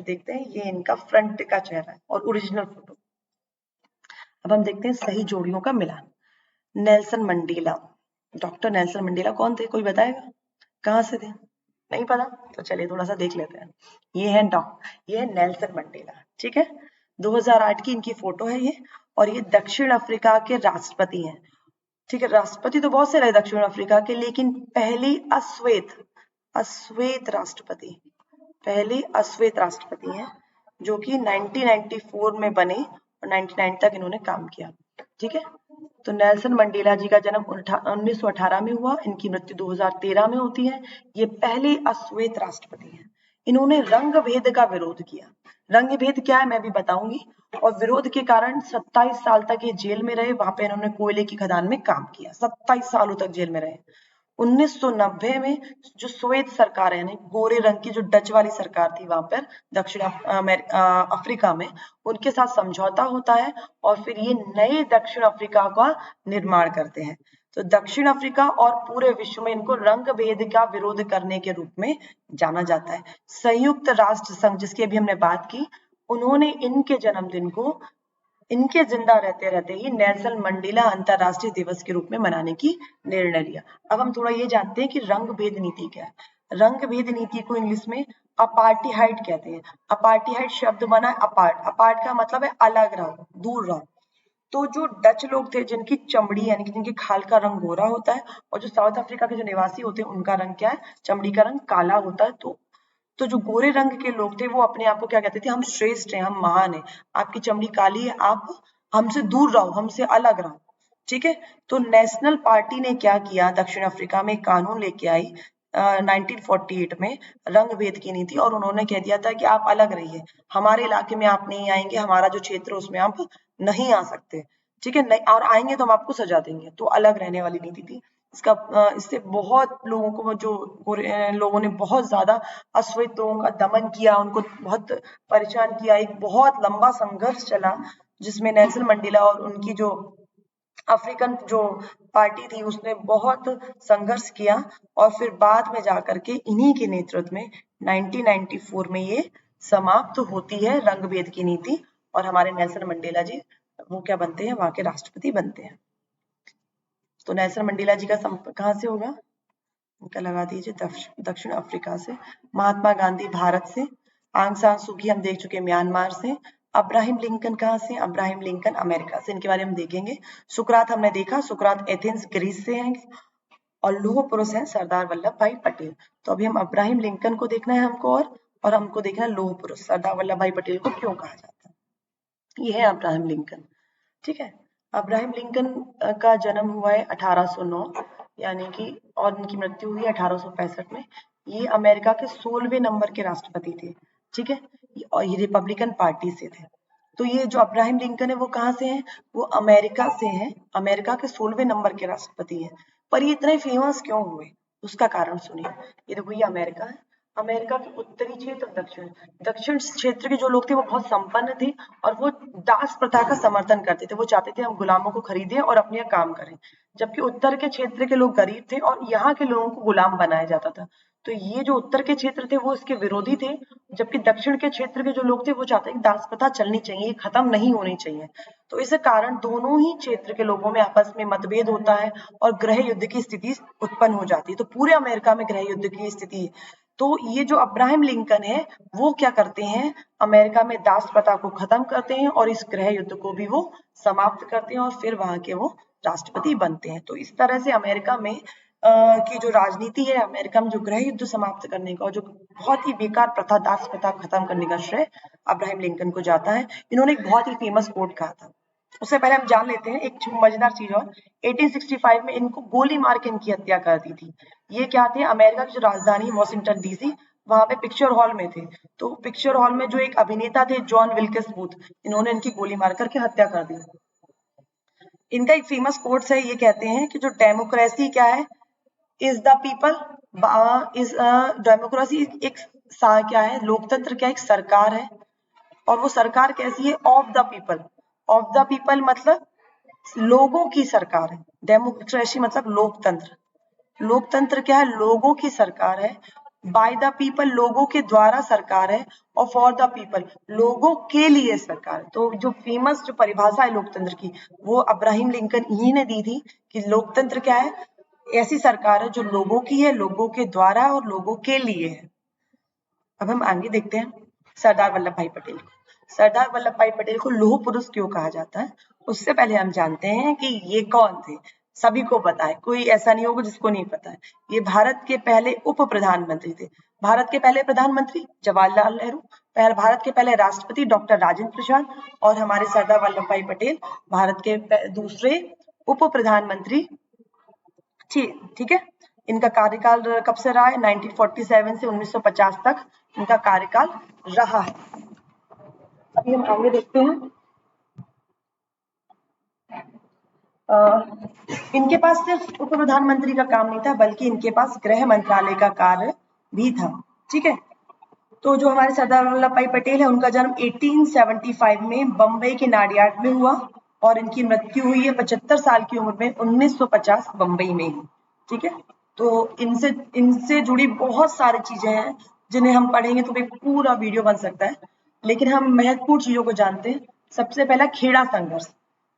देखते हैं, ये इनका फ्रंट का चेहरा है और ओरिजिनल फोटो। अब हम देखते हैं सही जोड़ियों का मिलान। Nelson Mandela, doctor Nelson Mandela कौन थे? कोई बताएगा? कहाँ से थे? नहीं पता? तो चलिए थोड़ा सा देख लेते हैं। ये है नेल्सन मंडेला, ठीक है। 2008 की इनकी फोटो है ये, और ये दक्षिण अफ्रीका के राष्ट्रपति हैं, ठीक है। राष्ट्रपति तो बहुत से रहे दक्षिण अफ्रीका के, लेकिन पहले अश्वेत राष्ट्रपति हैं, जो कि 1994 में बने और 99 तक इन्होंने काम किया, ठीक है। तो नेल्सन मंडेला जी का जन्म 1918 में हुआ, इनकी मृत्यु 2013 में होती है। ये पहले अश्वेत राष्ट्रपति हैं। इन्होंने रंग भेद का विरोध किया। रंग भेद क्या है मैं भी बताऊंगी। और विरोध के कारण 27 साल तक ये जेल में रहे। वहां पे इन्होंने कोयले की खदान में काम किया, 27 सालों तक जेल में रहे। 1990 में जो स्वेत सरकार है, गोरे रंग की जो डच वाली सरकार थी वहां पर दक्षिण अफ्रीका में, उनके साथ समझौता होता है और फिर ये नए दक्षिण अफ्रीका का निर्माण करते हैं। तो दक्षिण अफ्रीका और पूरे विश्व में इनको रंग भेद का विरोध करने के रूप में जाना जाता है। संयुक्त राष्ट्र संघ, जिसकी अभी हमने बात की, उन्होंने इनके जन्मदिन को इनके जिंदा रहते रहते ही नेल्सन मंडेला अंतरराष्ट्रीय दिवस के रूप में मनाने की निर्णय लिया। अब हम थोड़ा ये जानते हैं कि रंग भेद नीति क्या है। रंग भेद नीति को इंग्लिश में अपार्टिहाइड कहते हैं। अपार्टिहाइड शब्द बना है अपार्ट, अपार्ट का मतलब है अलग रहो, दूर रहो। तो जो डच लोग थे जिनकी चमड़ी यानी कि जिनकी खाल का रंग गोरा होता है, और जो साउथ अफ्रीका के जो निवासी होते हैं उनका रंग क्या है, चमड़ी का रंग काला होता है। तो जो गोरे रंग के लोग थे वो अपने आप को क्या कहते थे, हम श्रेष्ठ हैं, हम महान हैं, आपकी चमड़ी काली है, आप हमसे दूर रहो, हमसे अलग रहो, ठीक है। तो नेशनल पार्टी ने क्या किया, दक्षिण अफ्रीका में कानून लेके आई 1948 में, रंग भेद की नीति, और उन्होंने कह दिया था कि आप अलग रहिए, हमारे इलाके में आप नहीं आएंगे, हमारा जो क्षेत्र है उसमें आप नहीं आ सकते, ठीक है, नहीं और आएंगे तो हम आपको सजा देंगे। तो अलग रहने वाली नीति थी। इससे बहुत लोगों को, जो लोगों ने बहुत ज्यादा अश्वेत लोगों का दमन किया, उनको बहुत परेशान किया, एक बहुत लंबा संघर्ष चला जिसमें नेल्सन मंडेला और उनकी जो अफ्रीकन जो पार्टी थी उसने बहुत संघर्ष किया, और फिर बाद में जाकर के इन्हीं के नेतृत्व में 1994 में ये समाप्त होती है रंग-भेद की नीति, और हमारे नेल्सन मंडेला जी वो क्या बनते हैं, वहां के राष्ट्रपति बनते हैं। तो नेल्सन मंडेला जी का कहाँ से होगा, इनका लगा दीजिए दक्षिण अफ्रीका से। महात्मा गांधी भारत से। आंग सान सूकी हम देख चुके म्यांमार से। अब्राहिम लिंकन कहाँ से, अब्राहिम लिंकन अमेरिका से, इनके बारे में हम देखेंगे। सुकरात हमने देखा, सुकरात एथेंस ग्रीस से हैं, और लौह पुरुष हैं सरदार वल्लभ भाई पटेल। तो अभी हम अब्राहिम लिंकन को देखना है हमको, और हमको देखना है लौह पुरुष सरदार वल्लभ भाई पटेल को क्यों कहा जाता है। ये है अब्राहिम लिंकन, ठीक है। अब्राहिम लिंकन का जन्म हुआ है 1809 यानी कि, और उनकी मृत्यु हुई 1865 में। ये अमेरिका के 16वें नंबर के राष्ट्रपति थे, ठीक है, और ये रिपब्लिकन पार्टी से थे। तो ये जो अब्राहिम लिंकन है वो कहाँ से हैं, वो अमेरिका से हैं, अमेरिका के 16वें नंबर के राष्ट्रपति हैं। पर ये इतने फेमस क्यों हुए, उसका कारण सुनिए। ये देखो, ये अमेरिका है, अमेरिका के उत्तरी क्षेत्र, दक्षिण दक्षिण क्षेत्र के जो लोग थे वो बहुत संपन्न थे, और वो दास प्रथा का समर्थन करते थे, वो चाहते थे हम गुलामों को खरीदें और अपने यहाँ काम करें। जबकि उत्तर के क्षेत्र के लोग गरीब थे और यहाँ के लोगों को गुलाम बनाया जाता था। तो ये जो उत्तर के क्षेत्र थे वो इसके विरोधी थे, जबकि दक्षिण के क्षेत्र के जो लोग थे वो चाहते हैं दास प्रथा चलनी चाहिए, खत्म नहीं होनी चाहिए। तो इस कारण दोनों ही क्षेत्र के लोगों में आपस में मतभेद होता है और गृह युद्ध की स्थिति उत्पन्न हो जाती है। तो पूरे अमेरिका में गृह युद्ध की स्थिति। तो ये जो अब्राहम लिंकन है वो क्या करते हैं, अमेरिका में दास प्रथा को खत्म करते हैं और इस गृह युद्ध को भी वो समाप्त करते हैं, और फिर वहां के वो राष्ट्रपति बनते हैं। तो इस तरह से अमेरिका में की जो राजनीति है, अमेरिका में जो गृह युद्ध समाप्त करने का, जो बहुत ही बेकार प्रथा दास प्रथा खत्म करने का श्रेय अब्राहम लिंकन को जाता है। इन्होंने एक बहुत ही फेमस कोट कहा था। उससे पहले हम जान लेते हैं एक मजेदार चीज और, 1865 में इनको गोली मार के इनकी हत्या कर दी थी। ये क्या थे, अमेरिका की जो राजधानी वॉशिंगटन डीसी, वहां पे पिक्चर हॉल में थे। तो पिक्चर हॉल में जो एक अभिनेता थे जॉन विल्किस बूथ, इन्होंने इनकी गोली मार करके हत्या कर दी। इनका एक फेमस कोट्स है, ये कहते हैं कि जो डेमोक्रेसी क्या है, is the people, is democracy एक क्या है, लोकतंत्र क्या एक सरकार है, और वो सरकार कैसी है, of the people. Of the people मतलब लोगों की सरकार है, डेमोक्रेसी मतलब लोकतंत्र। लोकतंत्र क्या है, लोगों की सरकार है। बाय द पीपल लोगों के द्वारा सरकार है, और फॉर द पीपल लोगों के लिए सरकार है। तो जो फेमस जो परिभाषा है लोकतंत्र की, वो अब्राहम लिंकन ही ने दी थी कि लोकतंत्र क्या है, ऐसी सरकार है जो लोगों की है, लोगों के द्वारा और लोगों के लिए है। अब हम आगे देखते हैं सरदार वल्लभ भाई पटेल। सरदार वल्लभ भाई पटेल को लौह पुरुष क्यों कहा जाता है, उससे पहले हम जानते हैं कि ये कौन थे। सभी को पता है, कोई ऐसा नहीं होगा जिसको नहीं पता है। ये भारत के पहले उप प्रधानमंत्री थे। भारत के पहले प्रधानमंत्री जवाहरलाल नेहरू, भारत के पहले राष्ट्रपति डॉक्टर राजेंद्र प्रसाद, और हमारे सरदार वल्लभ भाई पटेल भारत के दूसरे उप प्रधानमंत्री, ठीक है। इनका कार्यकाल कब से रहा है, 1947 से 1950 तक इनका कार्यकाल रहा है। अभी हम आगे देखते हैं। इनके पास सिर्फ उप प्रधानमंत्री का काम नहीं था, बल्कि इनके पास गृह मंत्रालय का कार्य भी था, ठीक है। तो जो हमारे सरदार वल्लभ भाई पटेल है, उनका जन्म 1875 में बम्बई के नाडियाड में हुआ, और इनकी मृत्यु हुई है 75 साल की उम्र में 1950 बम्बई में ही, ठीक है। तो इनसे जुड़ी बहुत सारी चीजें हैं जिन्हें हम पढ़ेंगे तो एक पूरा वीडियो बन सकता है, लेकिन हम महत्वपूर्ण चीजों को जानते हैं। सबसे पहला खेड़ा संघर्ष।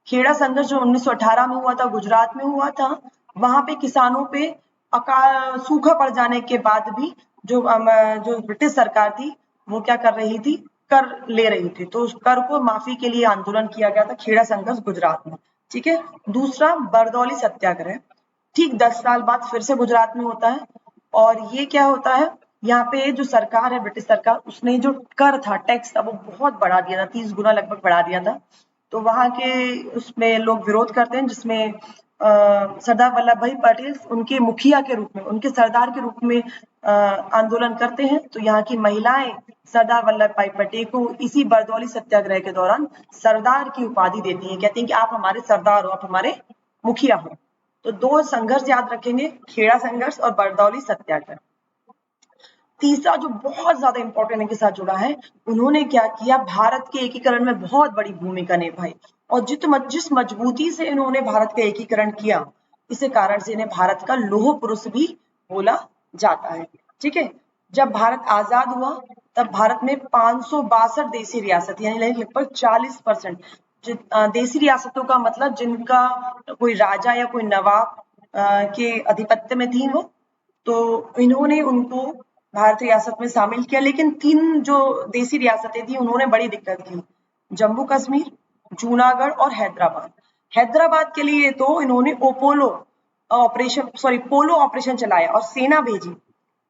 खेड़ा संघर्ष जो 1918 में हुआ था, गुजरात में हुआ था। वहां पे किसानों पे अकाल सूखा पड़ जाने के बाद भी जो जो ब्रिटिश सरकार थी वो क्या कर रही थी, कर ले रही थी, तो उस कर को माफी के लिए आंदोलन किया गया था, खेड़ा संघर्ष गुजरात में। ठीक है। दूसरा बरदौली सत्याग्रह, ठीक 10 साल बाद फिर से गुजरात में होता है। और ये क्या होता है, यहाँ पे जो सरकार है, ब्रिटिश सरकार, उसने जो कर था, टैक्स था, वो बहुत बढ़ा दिया था, 30 गुना लगभग बढ़ा दिया था। तो वहां के उसमें लोग विरोध करते हैं, जिसमें सरदार वल्लभ भाई पटेल उनके मुखिया के रूप में, उनके सरदार के रूप में आंदोलन करते हैं। तो यहाँ की महिलाएं सरदार वल्लभ भाई पटेल को इसी बरदौली सत्याग्रह के दौरान सरदार की उपाधि देती हैं, कहती हैं कि आप हमारे सरदार हो, आप हमारे मुखिया हो। तो दो संघर्ष याद रखेंगे, खेड़ा संघर्ष और बरदौली सत्याग्रह। तीसरा जो बहुत ज्यादा इंपॉर्टेंट इनके साथ जुड़ा है, उन्होंने क्या किया, भारत के एकीकरण में बहुत बड़ी भूमिका निभाई। और जिस मजबूती से इन्होंने भारत का एकीकरण किया, इसी कारण से इन्हें भारत का लौह पुरुष भी बोला जाता है। ठीक है। जब भारत आजाद हुआ तब भारत में 562 देसी रियासत, यानी लगभग 40% देसी रियासतों का मतलब जिनका कोई राजा या कोई नवाब के अधिपत्य में थी वो, तो इन्होंने उनको भारत रियासत में शामिल किया। लेकिन 3 जो देसी रियासतें थी उन्होंने बड़ी दिक्कत की, जम्मू कश्मीर, जूनागढ़ और हैदराबाद। हैदराबाद के लिए तो इन्होंने पोलो ऑपरेशन चलाया और सेना भेजी।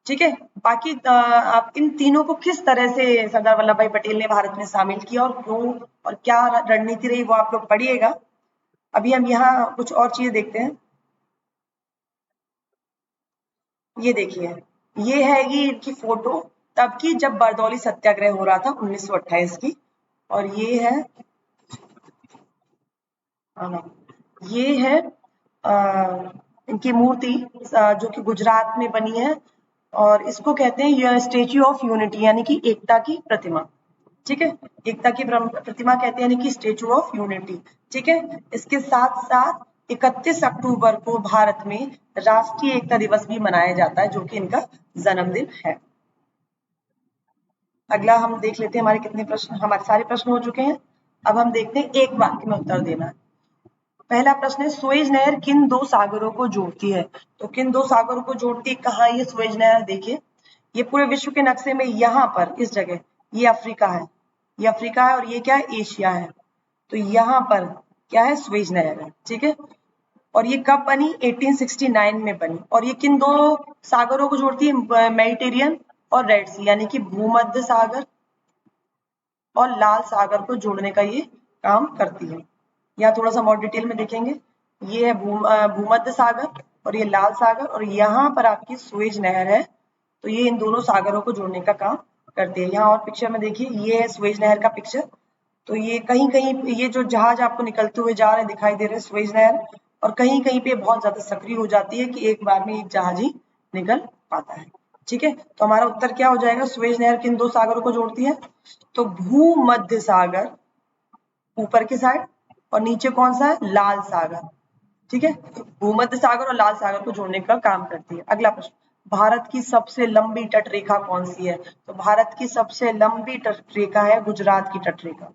ठीक है। बाकी आप इन तीनों को किस तरह से सरदार वल्लभ भाई पटेल ने भारत में शामिल किया और क्यों और क्या रणनीति रही, वो आप लोग पढ़िएगा। अभी हम यहाँ कुछ और चीजें देखते हैं। ये देखिए, ये है ये इनकी फोटो तब की, जब बरदौली सत्याग्रह हो रहा था 1928 की। और ये है ये है इनकी मूर्ति जो कि गुजरात में बनी है, और इसको कहते हैं स्टेच्यू ऑफ यूनिटी, यानी कि एकता की प्रतिमा। ठीक है। एकता की प्रतिमा कहते हैं, यानी कि स्टेच्यू ऑफ यूनिटी। ठीक है। इसके साथ साथ 31 अक्टूबर को भारत में राष्ट्रीय एकता दिवस भी मनाया जाता है, जो कि इनका जन्मदिन है। अगला हम देख लेते हैं हमारे कितने प्रश्न, हमारे सारे प्रश्न हो चुके हैं। अब हम देखते हैं एक वाक्य में उत्तर देना है। पहला प्रश्न है, सुएज नहर किन 2 सागरों को जोड़ती है? तो किन 2 सागरों को जोड़ती है, कहाँ ये सुएज नहर? देखिए, ये पूरे विश्व के नक्शे में यहाँ पर इस जगह, ये अफ्रीका है, ये अफ्रीका है, और ये क्या है, एशिया है। तो यहाँ पर क्या है, सुएज नहर है। ठीक है। और ये कब बनी, 1869 में बनी। और ये किन 2 सागरों को जोड़ती है, मेडिटेरियन और रेड सी, यानी कि भूमध्य सागर और लाल सागर को जोड़ने का ये काम करती है। यहाँ थोड़ा सा और डिटेल में देखेंगे, ये है भूमध्य सागर और ये लाल सागर, और यहाँ पर आपकी सुएज नहर है। तो ये इन दोनों सागरों को जोड़ने का काम करती है। यहाँ और पिक्चर में देखिए, ये है सुएज नहर का पिक्चर। तो ये कहीं कहीं ये जो जहाज आपको निकलते हुए जा रहे दिखाई दे रहे हैं, सुएज नहर, और कहीं कहीं पे बहुत ज्यादा सक्रिय हो जाती है कि एक बार में एक जहाज ही निकल पाता है। ठीक है। तो हमारा उत्तर क्या हो जाएगा, सुएज नहर किन 2 सागरों को जोड़ती है? तो भूमध्य सागर ऊपर की साइड, और नीचे कौन सा है, लाल सागर। ठीक है। भूमध्य सागर और लाल सागर को जोड़ने का काम करती है। अगला प्रश्न, भारत की सबसे लंबी तटरेखा कौन सी है? तो भारत की सबसे लंबी तटरेखा है गुजरात की तटरेखा,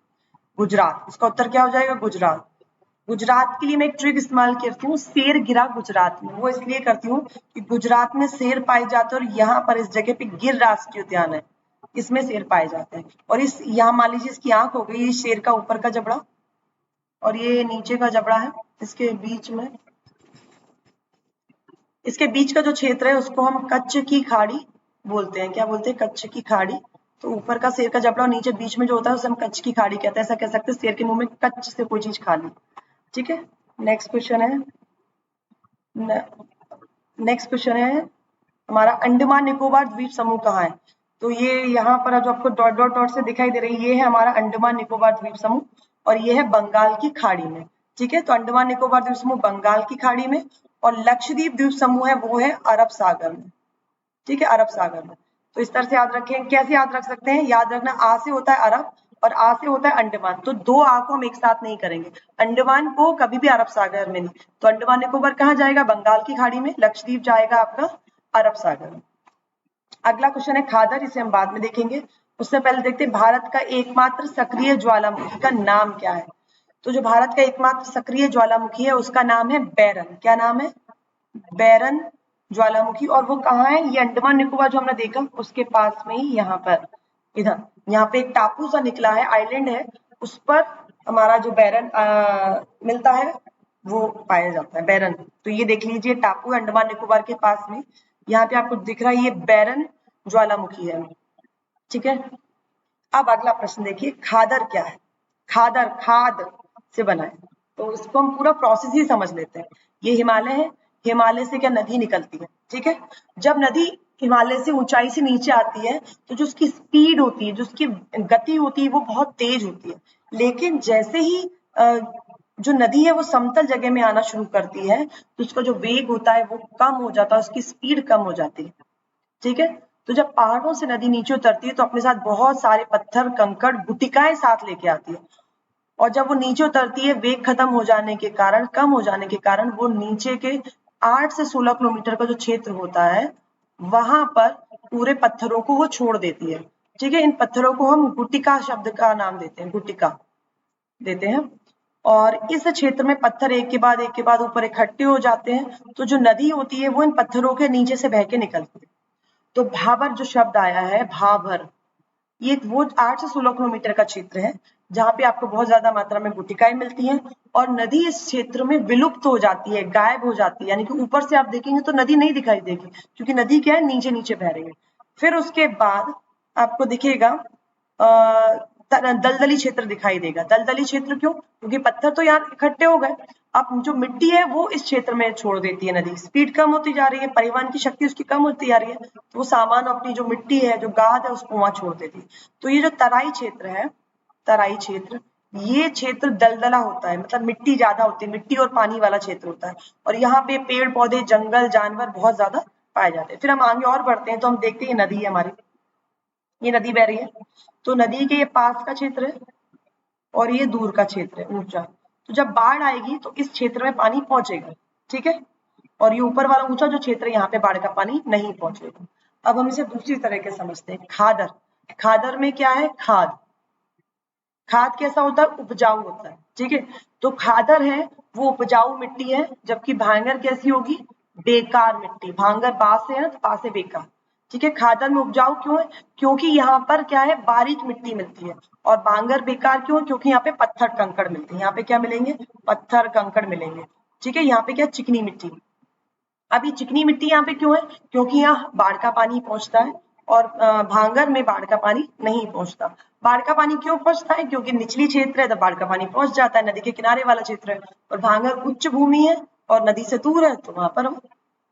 गुजरात। इसका उत्तर क्या हो जाएगा, गुजरात। गुजरात के लिए मैं एक ट्रिक इस्तेमाल करती हूँ, शेर गिरा गुजरात में। वो इसलिए करती हूँ कि गुजरात में शेर पाए जाते हैं, और यहाँ पर इस जगह पे गिर राष्ट्रीय उद्यान है, इसमें शेर पाए जाते हैं। और इस यहाँ मान लीजिए इसकी आंख हो गई, ये शेर का ऊपर का जबड़ा और ये नीचे का जबड़ा है, इसके बीच में, इसके बीच का जो क्षेत्र है उसको हम कच्छ की खाड़ी बोलते हैं। क्या बोलते हैं, कच्छ की खाड़ी। तो ऊपर का शेर का जबड़ा और नीचे बीच में जो होता है उसे हम कच्छ की खाड़ी कहते हैं। ऐसा कह सकते हैं शेर के मुंह में कच्छ से कोई चीज खा ली। ठीक है। नेक्स्ट क्वेश्चन है, नेक्स्ट क्वेश्चन है हमारा, अंडमान निकोबार द्वीप समूह कहाँ है? तो ये यहाँ पर जो आपको डॉट डॉट डॉट से दिखाई दे रही है, ये है हमारा अंडमान निकोबार द्वीप समूह, और ये है बंगाल की खाड़ी में। ठीक है। तो अंडमान निकोबार द्वीप समूह बंगाल की खाड़ी में, और लक्षद्वीप द्वीप समूह है वो है अरब सागर में। ठीक है, अरब सागर में। तो इस तरह से याद रखें। कैसे याद रख सकते हैं, याद रखना, आ से होता है अरब और आ से होता है अंडमान, तो 2 आ को हम एक साथ नहीं करेंगे। अंडमान को कभी भी अरब सागर में नहीं, तो अंडमान निकोबार कहाँ जाएगा, बंगाल की खाड़ी में। लक्षद्वीप जाएगा आपका अरब सागर में। अगला क्वेश्चन है खादर, इसे हम बाद में देखेंगे। उससे पहले देखते हैं भारत का एकमात्र सक्रिय ज्वालामुखी का नाम क्या है? तो जो भारत का एकमात्र सक्रिय ज्वालामुखी है उसका नाम है बैरन। क्या नाम है, बैरन ज्वालामुखी, और वो कहाँ है, ये अंडमान निकोबार जो हमने देखा उसके पास में ही, यहाँ पर इधर, यहाँ पे एक टापू सा निकला है, आइलैंड है, उस पर हमारा जो बैरन मिलता है वो पाया जाता है, बैरन। तो ये देख लीजिए टापू है अंडमान निकोबार के पास में, यहाँ पे आपको दिख रहा है ये बैरन ज्वालामुखी है, ठीक है। अब अगला प्रश्न देखिए, खादर क्या है। खादर खाद से बना है, तो इसको हम पूरा प्रोसेस ही समझ लेते हैं। ये हिमालय है, हिमालय से क्या नदी निकलती है, ठीक है। जब नदी हिमालय से ऊंचाई से नीचे आती है तो जो उसकी स्पीड होती है, जो उसकी गति होती है, वो बहुत तेज होती है। लेकिन जैसे ही जो नदी है वो समतल जगह में आना शुरू करती है तो उसका जो वेग होता है वो कम हो जाता है, उसकी स्पीड कम हो जाती है, ठीक है। तो जब पहाड़ों से नदी नीचे उतरती है तो अपने साथ बहुत सारे पत्थर, कंकड़, गुटिकाएं साथ लेके आती है, और जब वो नीचे उतरती है वेग खत्म हो जाने के कारण, कम हो जाने के कारण, वो नीचे के 8 से 16 किलोमीटर का जो क्षेत्र होता है वहां पर पूरे पत्थरों को वो छोड़ देती है, ठीक है। इन पत्थरों को हम गुटिका शब्द का नाम देते हैं, गुटिका देते हैं। और इस क्षेत्र में पत्थर एक के बाद ऊपर इकट्ठे हो जाते हैं, तो जो नदी होती है वो इन पत्थरों के नीचे से बह के निकलती है। तो भाबर जो शब्द आया है, भाबर, ये वो 8 से 16 किलोमीटर का क्षेत्र है जहाँ पे आपको बहुत ज्यादा मात्रा में गुटिकाएं मिलती हैं, और नदी इस क्षेत्र में विलुप्त हो जाती है, गायब हो जाती है, यानी कि ऊपर से आप देखेंगे तो नदी नहीं दिखाई देगी, क्योंकि नदी क्या है, नीचे नीचे बह रही है। फिर उसके बाद आपको दिखेगा दलदली क्षेत्र दिखाई देगा। दलदली क्षेत्र क्यों, क्योंकि पत्थर तो यार इकट्ठे हो गए, अब जो मिट्टी है वो इस क्षेत्र में छोड़ देती है नदी, स्पीड कम होती जा रही है, परिवहन की शक्ति उसकी कम होती जा रही है, तो वो सामान अपनी जो मिट्टी है, जो गाद है, उसको वहां छोड़ देती है। तो ये जो तराई क्षेत्र है, तराई क्षेत्र, ये क्षेत्र दलदला होता है, मतलब मिट्टी ज्यादा होती है, मिट्टी और पानी वाला क्षेत्र होता है, और यहाँ पे पेड़ पौधे, जंगल, जानवर बहुत ज्यादा पाए जाते हैं। फिर हम आगे और बढ़ते हैं तो हम देखते हैं नदी है हमारी, ये नदी बह रही है, तो नदी के ये पास का क्षेत्र है और ये दूर का क्षेत्र है, ऊंचा। तो जब बाढ़ आएगी तो इस क्षेत्र में पानी पहुंचेगा, ठीक है, और ये ऊपर वाला ऊंचा जो क्षेत्र है यहाँ पे बाढ़ का पानी नहीं पहुंचेगा। अब हम इसे दूसरी तरह के समझते हैं, खादर। खादर में क्या है, खाद। खाद कैसा होता है, उपजाऊ होता है, ठीक है। तो खादर है वो उपजाऊ मिट्टी है, जबकि भांगर कैसी होगी, बेकार मिट्टी। भांगर बा से है ना, तो बा से बेकार, ठीक है। खादर में उपजाऊ क्यों है, क्योंकि यहाँ पर क्या है, बारीक मिट्टी मिलती है, और भांगर बेकार क्यों है, क्योंकि यहाँ पे पत्थर कंकड़ मिलते हैं। यहाँ पे क्या मिलेंगे, पत्थर कंकड़ मिलेंगे, ठीक है। यहाँ पे क्या, चिकनी मिट्टी। अब ये चिकनी मिट्टी यहाँ पे क्यों है, क्योंकि यहाँ बाढ़ का पानी पहुंचता है, और भांगर में बाढ़ का पानी नहीं पहुंचता। बाढ़ का पानी क्यों पहुंचता है, क्योंकि निचली क्षेत्र है तो बाढ़ का पानी पहुंच जाता है, नदी के किनारे वाला क्षेत्र है, और भांगर उच्च भूमि है और नदी से दूर है, तो वहां पर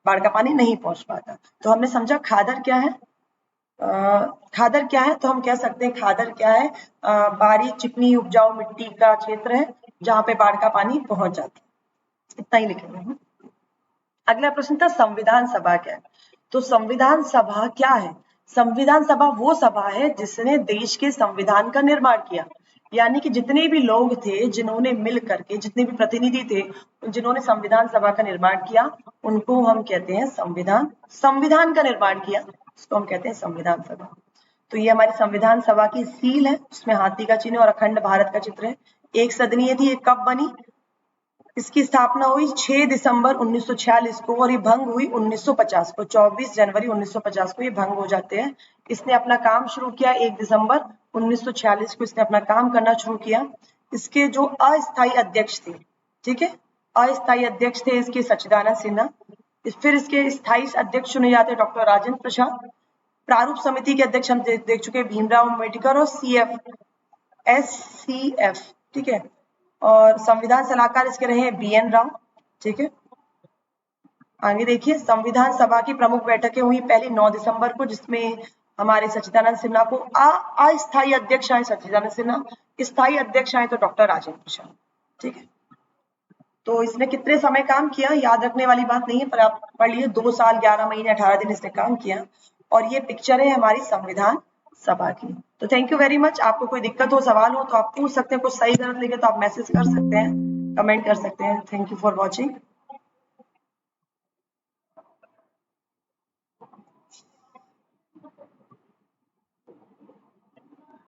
बाढ़ का पानी नहीं पहुंच पाता। तो हमने समझा खादर क्या है। खादर क्या है, तो हम कह सकते हैं खादर क्या है, बारीक चिकनी उपजाऊ मिट्टी का क्षेत्र है जहाँ पे बाढ़ का पानी पहुंच जाता है। इतना ही लिखेंगे हम। अगला प्रश्न था संविधान सभा क्या है। तो संविधान सभा क्या है, संविधान सभा वो सभा है जिसने देश के संविधान का निर्माण किया, यानी कि जितने भी लोग थे जिन्होंने मिल करके, जितने भी प्रतिनिधि थे जिन्होंने संविधान सभा का निर्माण किया, उनको हम कहते हैं संविधान। संविधान का निर्माण किया उसको हम कहते हैं संविधान सभा। तो ये हमारी संविधान सभा की सील है, उसमें हाथी का चिन्ह और अखंड भारत का चित्र है। एक सदनीय थी, ये कब बनी, इसकी स्थापना हुई 6 दिसंबर 1946 को, और ये भंग हुई 1950 को, 24 जनवरी 1950 को ये भंग हो जाते हैं। इसने अपना काम शुरू किया 1 दिसंबर 1946 को, इसने अपना काम करना शुरू किया। इसके जो अस्थायी अध्यक्ष थे, ठीक है, अस्थायी अध्यक्ष थे इसके सच्चिदानंद सिन्हा। फिर इसके स्थायी अध्यक्ष चुने जाते हैं डॉक्टर राजेंद्र प्रसाद। प्रारूप समिति के अध्यक्ष हम देख चुके हैं भीमराव अम्बेडकर, और SCF, ठीक है, और संविधान सलाहकार इसके रहे BN राव, ठीक है। आगे देखिए, संविधान सभा की प्रमुख बैठकें हुई पहली 9 दिसंबर को, जिसमें हमारे सच्चिदानंद सिन्हा को अस्थायी अध्यक्ष आए सच्चिदानंद सिन्हा, स्थायी अध्यक्ष आए तो डॉक्टर राजेंद्र प्रसाद, ठीक है। तो इसने कितने समय काम किया याद रखने वाली बात नहीं है, पर आप पढ़ लिए 2 साल 11 महीने 18 दिन इसने काम किया, और ये पिक्चर है हमारी संविधान सभा की। तो थैंक यू वेरी मच। आपको कोई दिक्कत हो, सवाल हो तो आप पूछ सकते हैं, कुछ सही गलत लगे तो आप मैसेज कर सकते हैं, कमेंट कर सकते हैं। Thank you for watching.